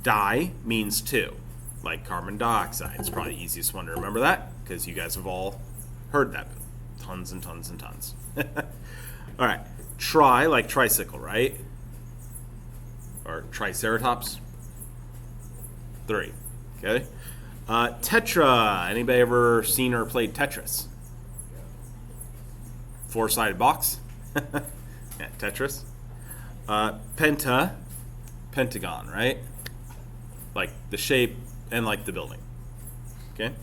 Di means 2, like carbon dioxide. It's probably the easiest one to remember that because you guys have all heard that tons and tons and tons. All right. Tri, like tricycle, right? Or triceratops. 3. Okay. Tetra. Anybody ever seen or played Tetris? 4-sided box. Yeah, Tetris. Penta, pentagon, right? Like the shape and like the building. Okay.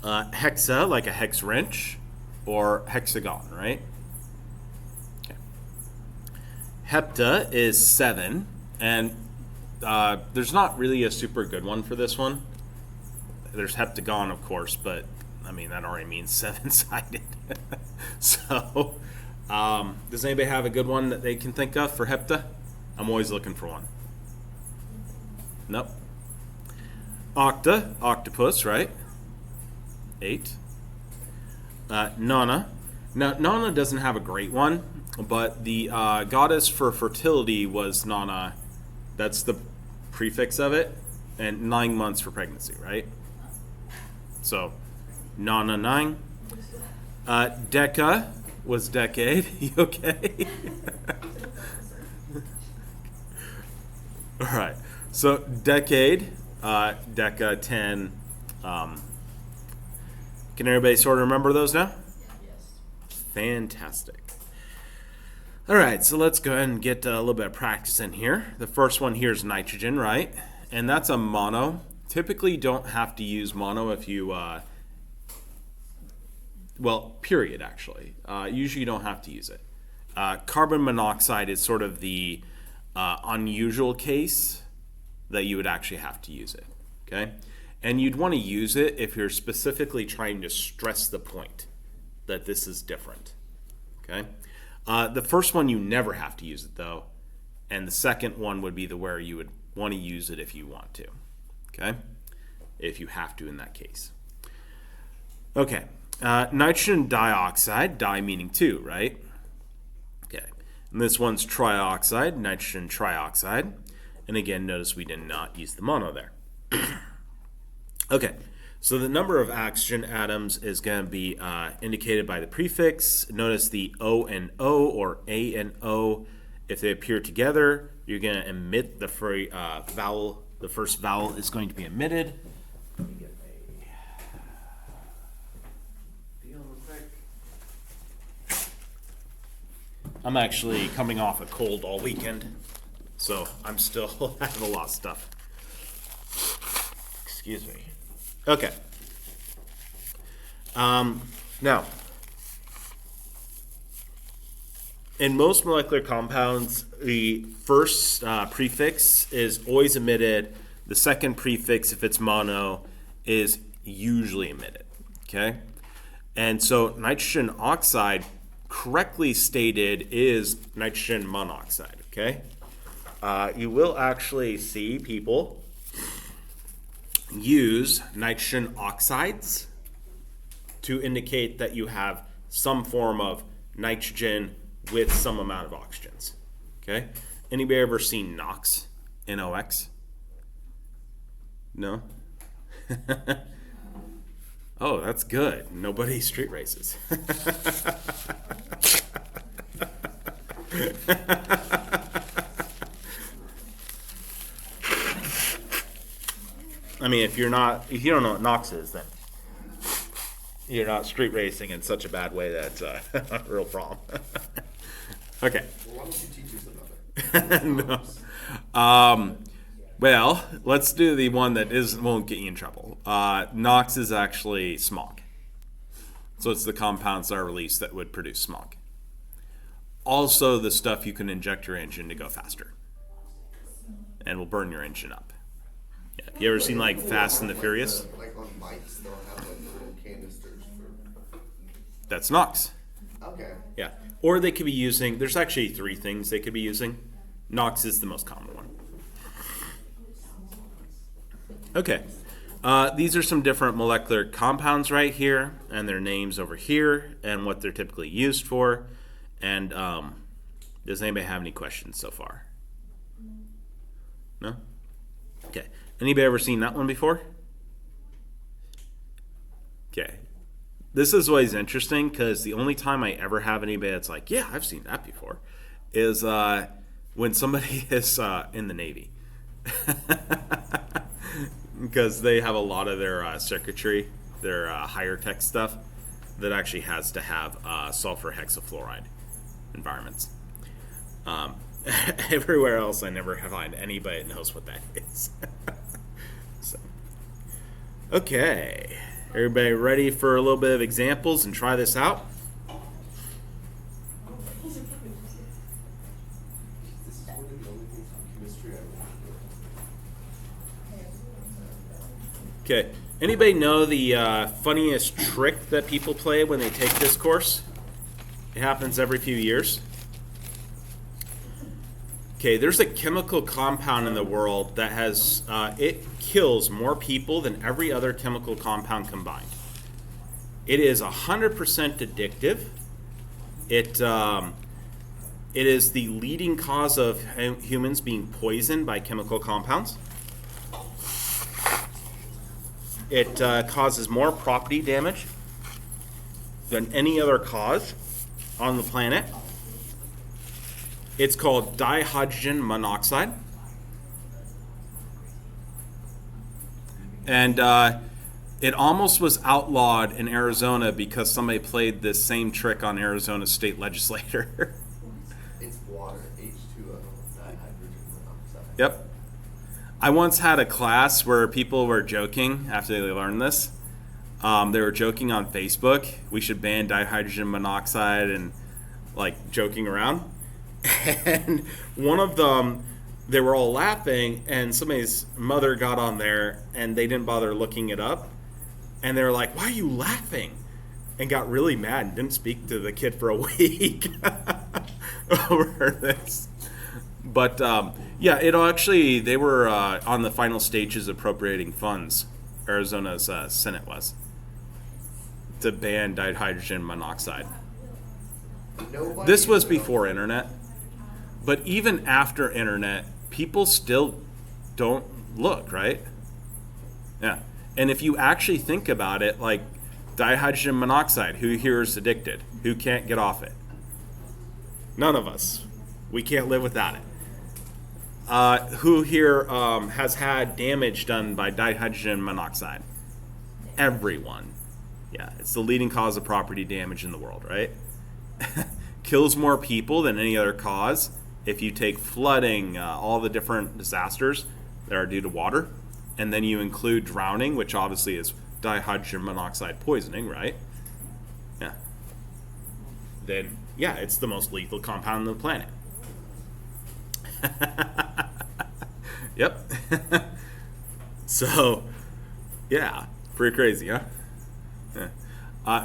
Hexa, like a hex wrench, or hexagon, right? Okay. Hepta is 7, and there's not really a super good one for this one. There's heptagon, of course, but I mean that already means 7-sided. So, does anybody have a good one that they can think of for hepta? I'm always looking for one. Nope. Octa, octopus, right? 8. Nana. Now, Nana doesn't have a great one, but the goddess for fertility was Nana. That's the prefix of it, and 9 months for pregnancy, right? So, Nana 9. Deca was decade. You okay? All right. So, decade, Deca 10. Can everybody sort of remember those now?
Yes.
Fantastic. All right, so let's go ahead and get a little bit of practice in here. The first one here is nitrogen, right? And that's a mono. Typically, you don't have to use mono if you, well, period, actually. Usually, you don't have to use it. Carbon monoxide is sort of the unusual case that you would actually have to use it, okay? And you'd want to use it if you're specifically trying to stress the point that this is different, okay? The first one, you never have to use it, though. And the second one would be the where you would want to use it if you want to, okay? If you have to in that case. Okay, nitrogen dioxide, di meaning 2, right? Okay, and this one's trioxide, nitrogen trioxide. And again, notice we did not use the mono there. Okay, so the number of oxygen atoms is going to be indicated by the prefix. Notice the O and O or A and O. If they appear together, you're going to emit the vowel. The first vowel is going to be emitted. Let me get a deal real quick. I'm actually coming off a cold all weekend, so I'm still having a lot of stuff. Excuse me. Okay. Now, in most molecular compounds, the first prefix is always emitted. The second prefix, if it's mono, is usually emitted. Okay? And so nitrogen oxide, correctly stated, is nitrogen monoxide. Okay? You will actually see people use nitrogen oxides to indicate that you have some form of nitrogen with some amount of oxygens. Okay? Anybody ever seen NOx? N-O-X? No? Oh, that's good. Nobody street races. I mean, if you don't know what NOx is, then you're not street racing in such a bad way that it's a real problem. Okay.
Well, why don't you teach us about that?
No. Well, let's do the one that won't get you in trouble. NOx is actually smog. So it's the compounds that are released that would produce smog. Also, the stuff you can inject your engine to go faster and will burn your engine up. Yeah. Have you ever seen like Fast and the Furious?
Like on bikes, they'll have like little canisters for.
That's NOx.
Okay.
Yeah. Or they could be using, there's actually 3 things they could be using. NOx is the most common one. Okay. These are some different molecular compounds right here, and their names over here, and what they're typically used for. And does anybody have any questions so far? No? Okay. Anybody ever seen that one before? Okay. This is always interesting because the only time I ever have anybody that's like, yeah, I've seen that before, is when somebody is in the Navy. Because they have a lot of their circuitry, their higher tech stuff, that actually has to have sulfur hexafluoride environments. Everywhere else, I never find anybody that knows what that is. So, okay, everybody ready for a little bit of examples and try this out?
This is one of the only things from chemistry I want.
Okay, anybody know the funniest trick that people play when they take this course? It happens every few years. Okay, there's a chemical compound in the world that has, it kills more people than every other chemical compound combined. It is 100% addictive. It is the leading cause of humans being poisoned by chemical compounds. It causes more property damage than any other cause on the planet. It's called dihydrogen monoxide. And it almost was outlawed in Arizona because somebody played this same trick on Arizona's state legislator.
It's water, H2O, dihydrogen monoxide.
Yep. I once had a class where people were joking after they learned this. They were joking on Facebook, we should ban dihydrogen monoxide and like joking around. And one of them, they were all laughing, and somebody's mother got on there and they didn't bother looking it up. And they were like, "Why are you laughing?" And got really mad and didn't speak to the kid for a week over this. But yeah, it'll actually, they were on the final stages of appropriating funds, Arizona's Senate was, to ban dihydrogen monoxide.
Nobody
This was
knows.
before internet, but even after internet, people still don't look, right? Yeah. And if you actually think about it, like dihydrogen monoxide, who here is addicted? Who can't get off it? None of us. We can't live without it. Who here has had damage done by dihydrogen monoxide? Everyone. Yeah, it's the leading cause of property damage in the world, right? Kills more people than any other cause. If you take flooding, all the different disasters that are due to water, and then you include drowning, which obviously is dihydrogen monoxide poisoning, right? Yeah. Then, yeah, it's the most lethal compound on the planet. Yep. So, yeah, pretty crazy, huh? Yeah.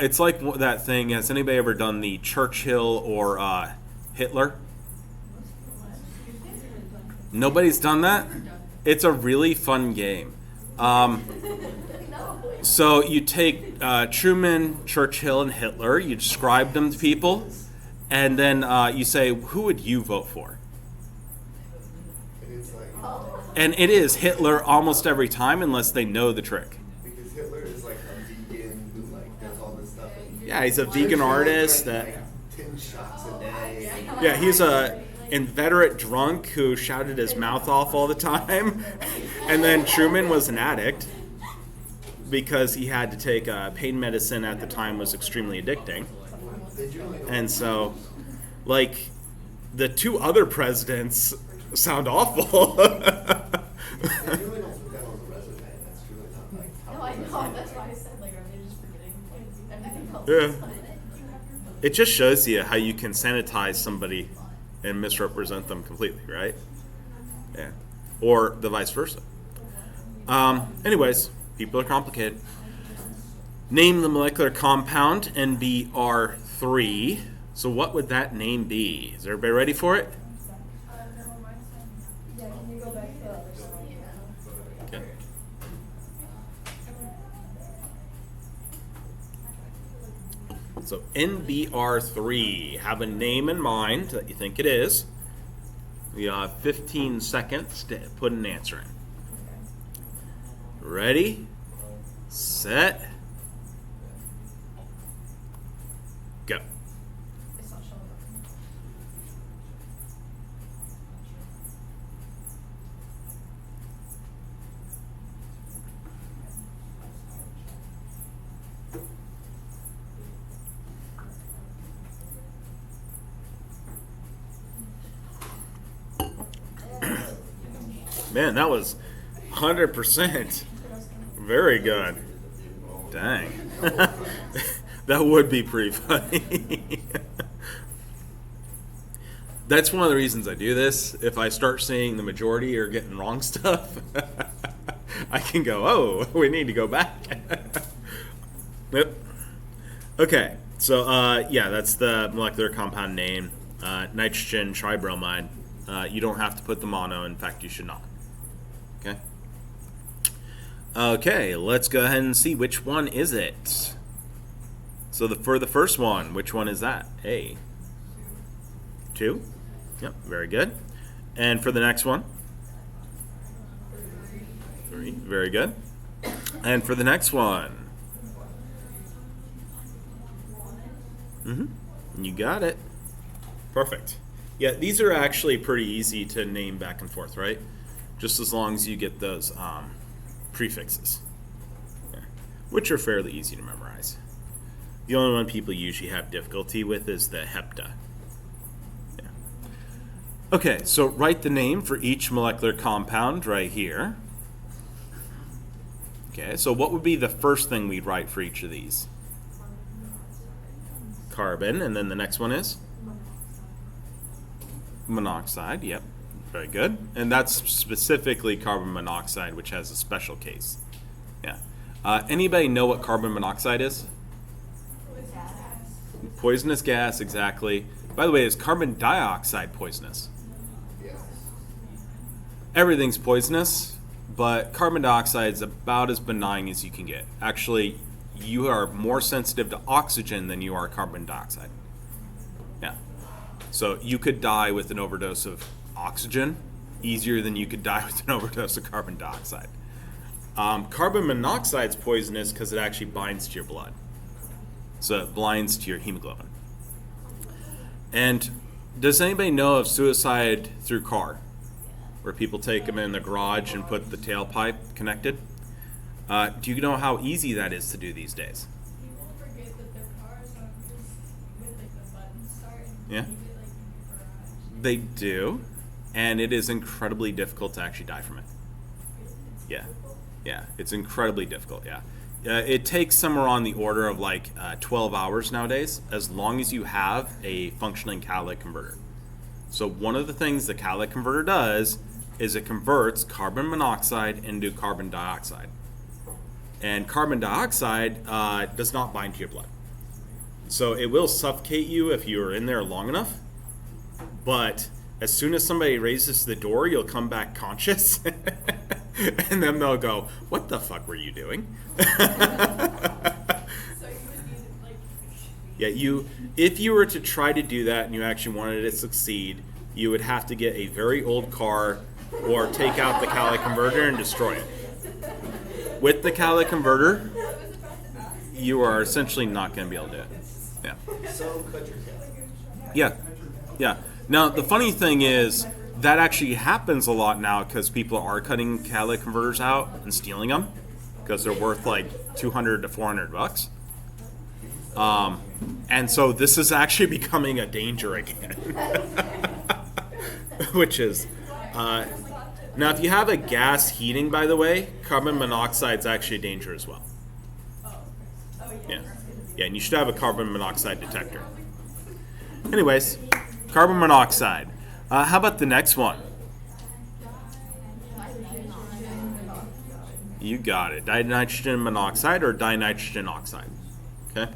It's like that thing. Has anybody ever done the Churchill or Hitler? Nobody's done that? It's a really fun game. So you take Truman, Churchill, and Hitler, you describe them to people, and then you say, who would you vote for?
And it's like,
And it is Hitler almost every time unless they know the trick.
because Hitler is like a vegan who like does all this stuff.
Yeah, he's a vegan artist that...
Like 10 shots a day.
Yeah, he's a inveterate drunk who shouted his mouth off all the time. And then Truman was an addict because he had to take pain medicine at the time was extremely addicting.
They generally don't.
And so, like, the two other presidents sound awful.
They really don't put that on the resume. That's really not like how
No, I know, that's why I said, like, are they just forgetting everything else?
Yeah.
that's on it?
It just shows you how you can sanitize somebody and misrepresent them completely, right? Yeah. Or the vice versa. Anyways, people are complicated. Name the molecular compound NBR3. So what would that name be? Is everybody ready for it?
Yeah, can you go back to the other slide?
Okay. So NBR3, have a name in mind that you think it is. We have 15 seconds to put an answer in. Ready, set, go.
It's not showing up.
Man, that was 100%. Very good. Dang. That would be pretty funny. That's one of the reasons I do this. If I start seeing the majority are getting wrong stuff, I can go, oh, we need to go back. Yep. Okay, so yeah, that's the molecular compound name, nitrogen tribromide. You don't have to put the mono. In fact, you should not. Okay. Okay, let's go ahead and see which one is it. So for the first one, which one is that? A. 2. Yep, very good. And for the next one? 3. Very good. And for the next one? You got it. Perfect. Yeah, these are actually pretty easy to name back and forth, right? Just as long as you get those prefixes, yeah, which are fairly easy to memorize. The only one people usually have difficulty with is the hepta. Yeah. Okay, so write the name for each molecular compound right here. Okay, so what would be the first thing we'd write for each of these? Carbon, and then the next one is? Monoxide, yep, very good. And that's specifically carbon monoxide, which has a special case. Yeah. Anybody know what carbon monoxide is? Poisonous gas, exactly. By the way, is carbon dioxide poisonous?
Yes.
Everything's poisonous, but carbon dioxide is about as benign as you can get. Actually, you are more sensitive to oxygen than you are carbon dioxide. Yeah. So you could die with an overdose of oxygen easier than you could die with an overdose of carbon dioxide. Carbon monoxide is poisonous because it actually binds to your blood. So it binds to your hemoglobin. And does anybody know of suicide through car? Where people take them in the garage and put the tailpipe connected? Do you know how easy that is to do these days?
People forget that their cars are just with like the button start and
Yeah.
leave it like in your garage.
They do, and it is incredibly difficult to actually die from it. Yeah, yeah, it's incredibly difficult, yeah. It takes somewhere on the order of like 12 hours nowadays, as long as you have a functioning catalytic converter. So one of the things the catalytic converter does is it converts carbon monoxide into carbon dioxide. And carbon dioxide does not bind to your blood. So it will suffocate you if you are in there long enough, but as soon as somebody raises the door, you'll come back conscious, and then they'll go, "What the fuck were you doing?"
So you would need like
Yeah, if you were to try to do that and you actually wanted it to succeed, you would have to get a very old car or take out the catalytic converter and destroy it. With the catalytic converter, you are essentially not going to be able to do it. Yeah.
So cut your cat.
Yeah, yeah. Now, the funny thing is, that actually happens a lot now because people are cutting catalytic converters out and stealing them because they're worth like $200 to $400. And so this is actually becoming a danger again. Which is, now if you have a gas heating, by the way, carbon monoxide is actually a danger as well. Yeah, yeah, and you should have a carbon monoxide detector. Anyways, carbon monoxide. How about the next one? You got it. Dinitrogen monoxide or dinitrogen oxide. Okay.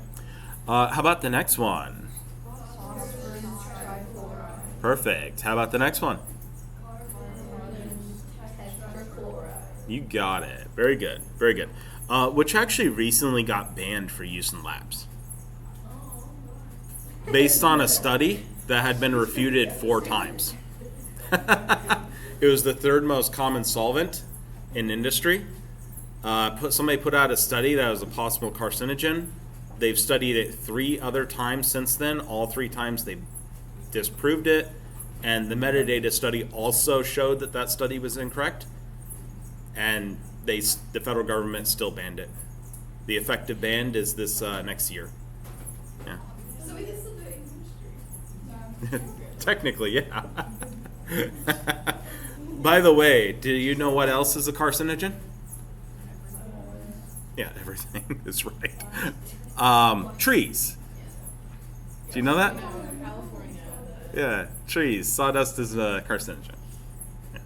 How about the next one? Perfect. How about the next one? You got it. Very good. Very good. Which actually recently got banned for use in labs. Based on a study that had been refuted 4 times. It was the 3rd most common solvent in industry. Somebody put out a study that was a possible carcinogen. They've studied it 3 other times since then. All 3 times they disproved it. And the metadata study also showed that that study was incorrect. And the federal government still banned it. The effective ban is this next year. Yeah.
so we can still do it in chemistry.
Technically, yeah. By the way, do you know what else is a carcinogen? Yeah, everything is right. Trees. Do you know that? Yeah, trees. Sawdust is a carcinogen. Yeah.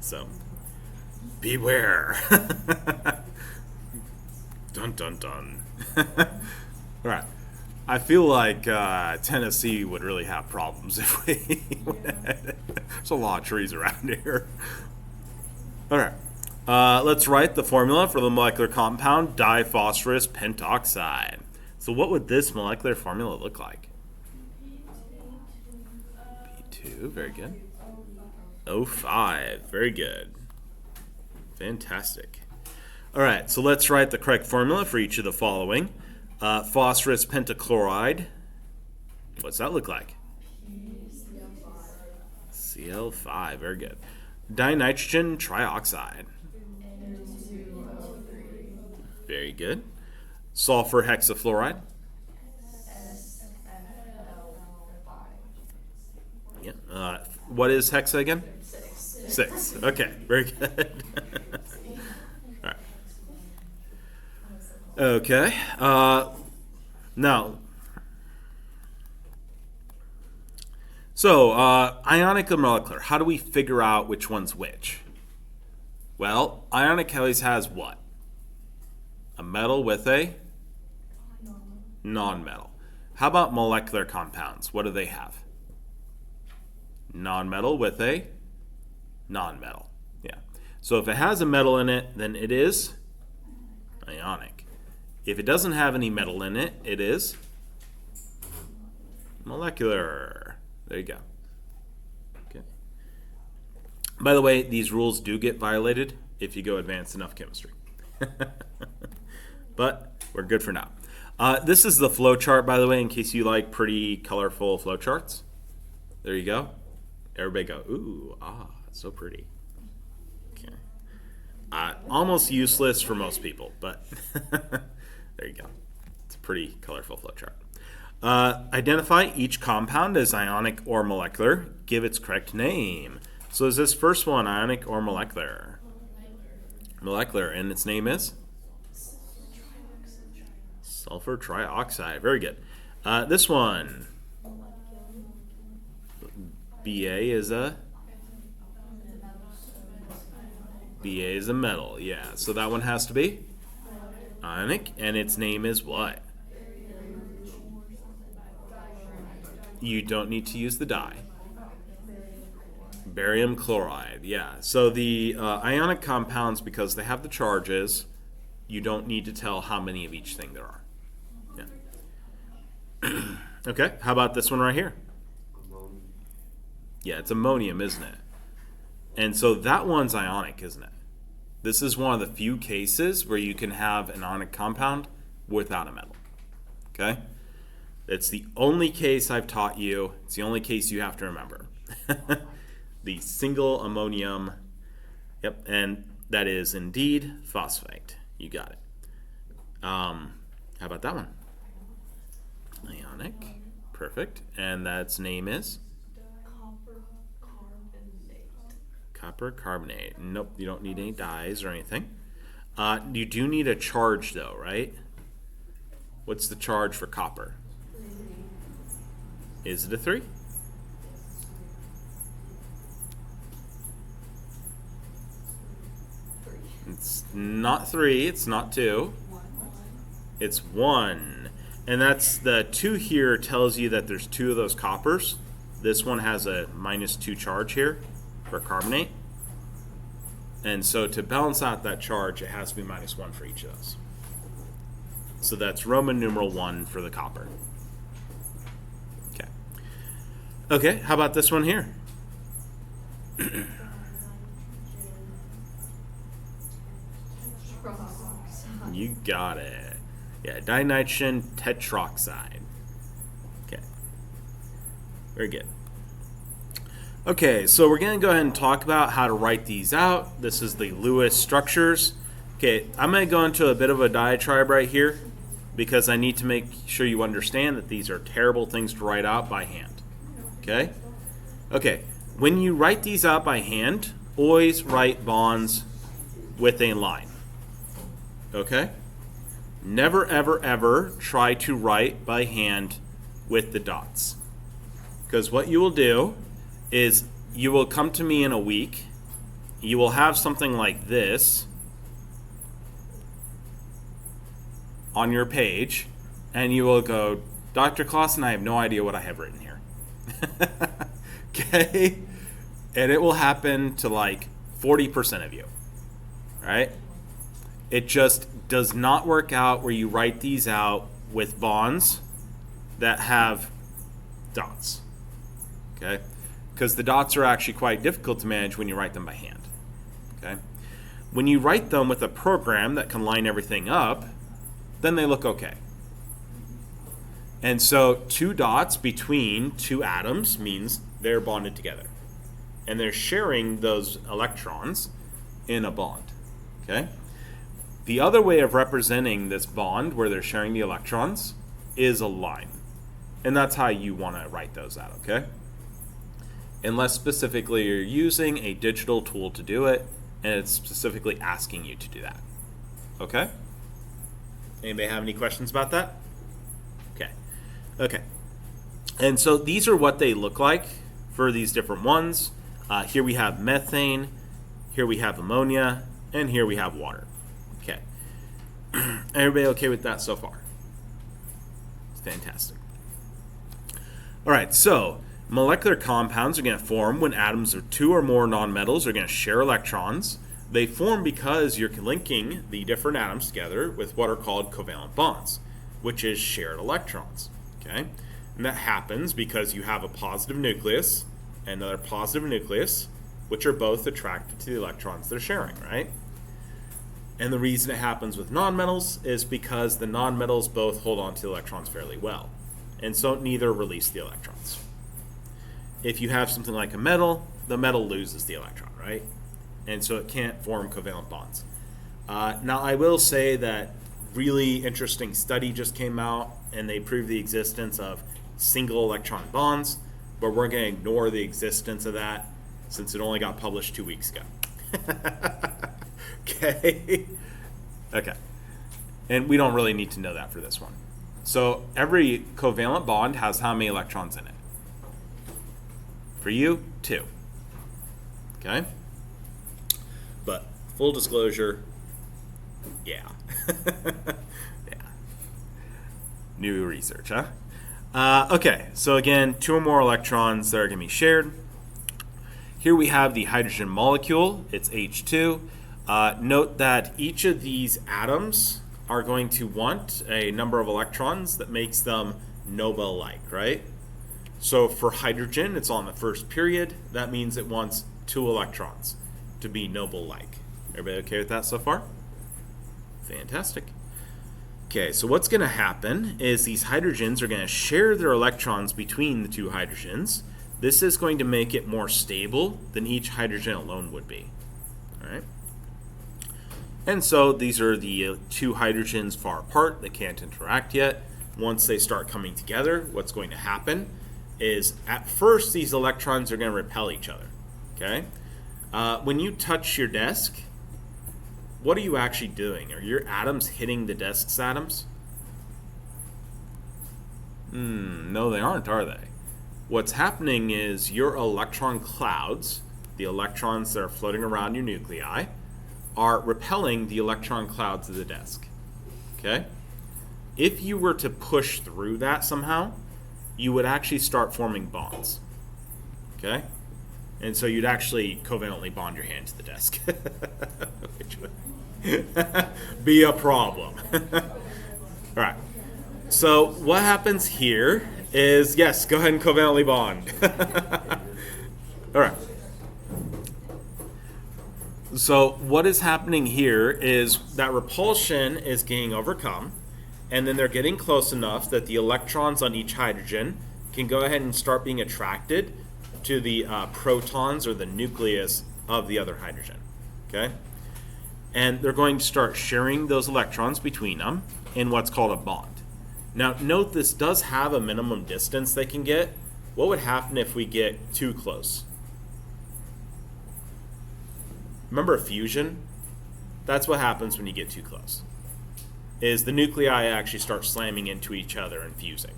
So, beware. Dun dun dun. All right. I feel like Tennessee would really have problems if we went ahead. There's a lot of trees around here. All right. Let's write the formula for the molecular compound diphosphorus pentoxide. So what would this molecular formula look like? P2, very good. O5, very good. Fantastic. All right, so let's write the correct formula for each of the following. Phosphorus pentachloride. What's that look like? Cl5, very good. Dinitrogen trioxide. Very good. Sulfur hexafluoride. Yeah. What is hexa again? 6. Okay, very good. All right. Okay. Now, so ionic or molecular, how do we figure out which one's which? Well, ionic always has what? A metal with a non-metal. How about molecular compounds? What do they have? Non-metal with a non-metal. Yeah. So if it has a metal in it, then it is ionic. If it doesn't have any metal in it, it is molecular. There you go. Okay. By the way, these rules do get violated if you go advanced enough chemistry. But we're good for now. This is the flow chart, by the way, in case you like pretty colorful flow charts. There you go. Everybody go, ooh, so pretty. Okay. Almost useless for most people, but there you go. It's a pretty colorful flow chart. Identify each compound as ionic or molecular. Give its correct name. So is this first one ionic or molecular? Molecular, and its name is? Sulfur trioxide. Very good. This one. Ba is a metal. Yeah, so that one has to be ionic, and its name is what? You don't need to use the dye. Barium chloride. Yeah, so the ionic compounds, because they have the charges, you don't need to tell how many of each thing there are. Yeah. Okay, how about this one right here? Yeah, it's ammonium, isn't it? And so that one's ionic, isn't it? This is one of the few cases where you can have an ionic compound without a metal. Okay? It's the only case I've taught you. It's the only case you have to remember. The single ammonium. Yep, and that is indeed phosphate. You got it. How about that one? Ionic. Perfect. And that's name is? Copper carbonate. Nope, you don't need any dyes or anything. You do need a charge though, right? What's the charge for copper? Is it a 3? It's not 3, it's not 2. It's 1. And that's the 2 here tells you that there's 2 of those coppers. This one has a -2 charge here for carbonate. And so to balance out that charge, it has to be -1 for each of those. So that's Roman numeral 1 for the copper. Okay. Okay, how about this one here? You got it. Yeah, dinitrogen tetroxide. Okay. Very good. Okay, so we're going to go ahead and talk about how to write these out. This is the Lewis structures. Okay, I'm going to go into a bit of a diatribe right here because I need to make sure you understand that these are terrible things to write out by hand. Okay? Okay, when you write these out by hand, always write bonds with a line. Okay? Never, ever, ever try to write by hand with the dots. Because what you will do is you will come to me in a week, you will have something like this on your page, and you will go, Dr. Clausen, I have no idea what I have written here. Okay? And it will happen to like 40% of you, right? It just does not work out where you write these out with bonds that have dots, okay? Because the dots are actually quite difficult to manage when you write them by hand, okay? When you write them with a program that can line everything up, then they look okay. And so 2 dots between 2 atoms means they're bonded together. And they're sharing those electrons in a bond, okay? The other way of representing this bond where they're sharing the electrons is a line. And that's how you want to write those out, okay? Unless specifically you're using a digital tool to do it, and it's specifically asking you to do that, okay? Anybody have any questions about that? Okay. And so these are what they look like for these different ones. Here we have methane, here we have ammonia, and here we have water. Okay. Everybody okay with that so far? Fantastic. All right, so molecular compounds are going to form when atoms of 2 or more nonmetals are going to share electrons. They form because you're linking the different atoms together with what are called covalent bonds, which is shared electrons. Okay? And that happens because you have a positive nucleus and another positive nucleus, which are both attracted to the electrons they're sharing, right? And the reason it happens with nonmetals is because the nonmetals both hold on to the electrons fairly well, and so neither release the electrons. If you have something like a metal, the metal loses the electron, right? And so it can't form covalent bonds. Now, I will say that really interesting study just came out, and they proved the existence of single electron bonds, but we're going to ignore the existence of that since it only got published 2 weeks ago. Okay. Okay. And we don't really need to know that for this one. So every covalent bond has how many electrons in it? For you, 2. Okay? But full disclosure, yeah. Yeah. New research, huh? Okay, so again, 2 or more electrons that are going to be shared. Here we have the hydrogen molecule. It's H2. Note that each of these atoms are going to want a number of electrons that makes them Nobel-like, right? So for hydrogen, it's on the first period. That means it wants 2 electrons to be Nobel-like. Everybody okay with that so far? Fantastic. Okay, so what's going to happen is these hydrogens are going to share their electrons between the 2 hydrogens. This is going to make it more stable than each hydrogen alone would be. All right. And so these are the 2 hydrogens far apart. They can't interact yet. Once they start coming together, what's going to happen is at first these electrons are going to repel each other. Okay. When you touch your desk, what are you actually doing? Are your atoms hitting the desk's atoms? No, they aren't, are they? What's happening is your electron clouds, the electrons that are floating around your nuclei, are repelling the electron clouds of the desk. Okay? If you were to push through that somehow, you would actually start forming bonds. Okay? And so you'd actually covalently bond your hand to the desk. Which would be a problem. All right. So what happens here is, yes, go ahead and covalently bond. All right. So what is happening here is that repulsion is getting overcome, and then they're getting close enough that the electrons on each hydrogen can go ahead and start being attracted to the protons or the nucleus of the other hydrogen. Okay? And they're going to start sharing those electrons between them in what's called a bond. Now, note this does have a minimum distance they can get. What would happen if we get too close? Remember fusion? That's what happens when you get too close. Is the nuclei actually start slamming into each other and fusing.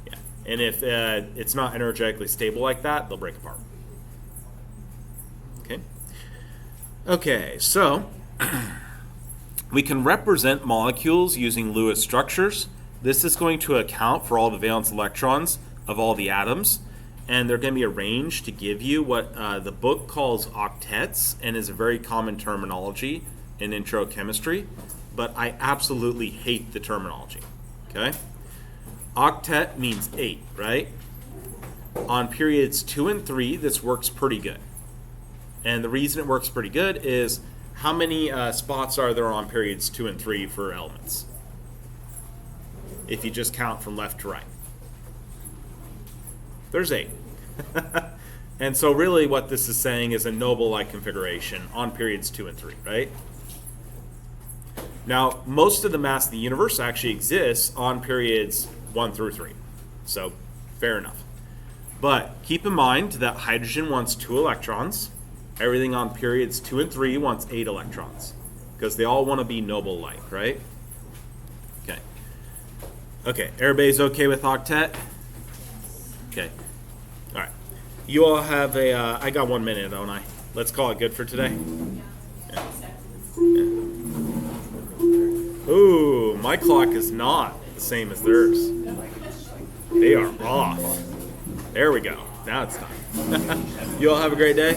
Yeah. And if it's not energetically stable like that, they'll break apart. Okay. Okay, so we can represent molecules using Lewis structures. This is going to account for all the valence electrons of all the atoms, and they're going to be arranged to give you what the book calls octets, and is a very common terminology in intro chemistry, but I absolutely hate the terminology. Okay? Octet means 8, right? On periods 2 and 3, this works pretty good. And the reason it works pretty good is how many spots are there on periods 2 and 3 for elements? If you just count from left to right. There's 8. And so really what this is saying is a noble-like configuration on periods 2 and 3, right? Now, most of the mass of the universe actually exists on periods 1 through 3. So, fair enough. But keep in mind that hydrogen wants 2 electrons. Everything on periods 2 and 3 wants 8 electrons. Because they all want to be noble-like, right? Okay. Okay, everybody's okay with octet? Okay. All right. You all have a, I got 1 minute, don't I? Let's call it good for today. Yeah. Yeah. Ooh, my clock is not the same as theirs. They are off. There we go. Now it's time. You all have a great day.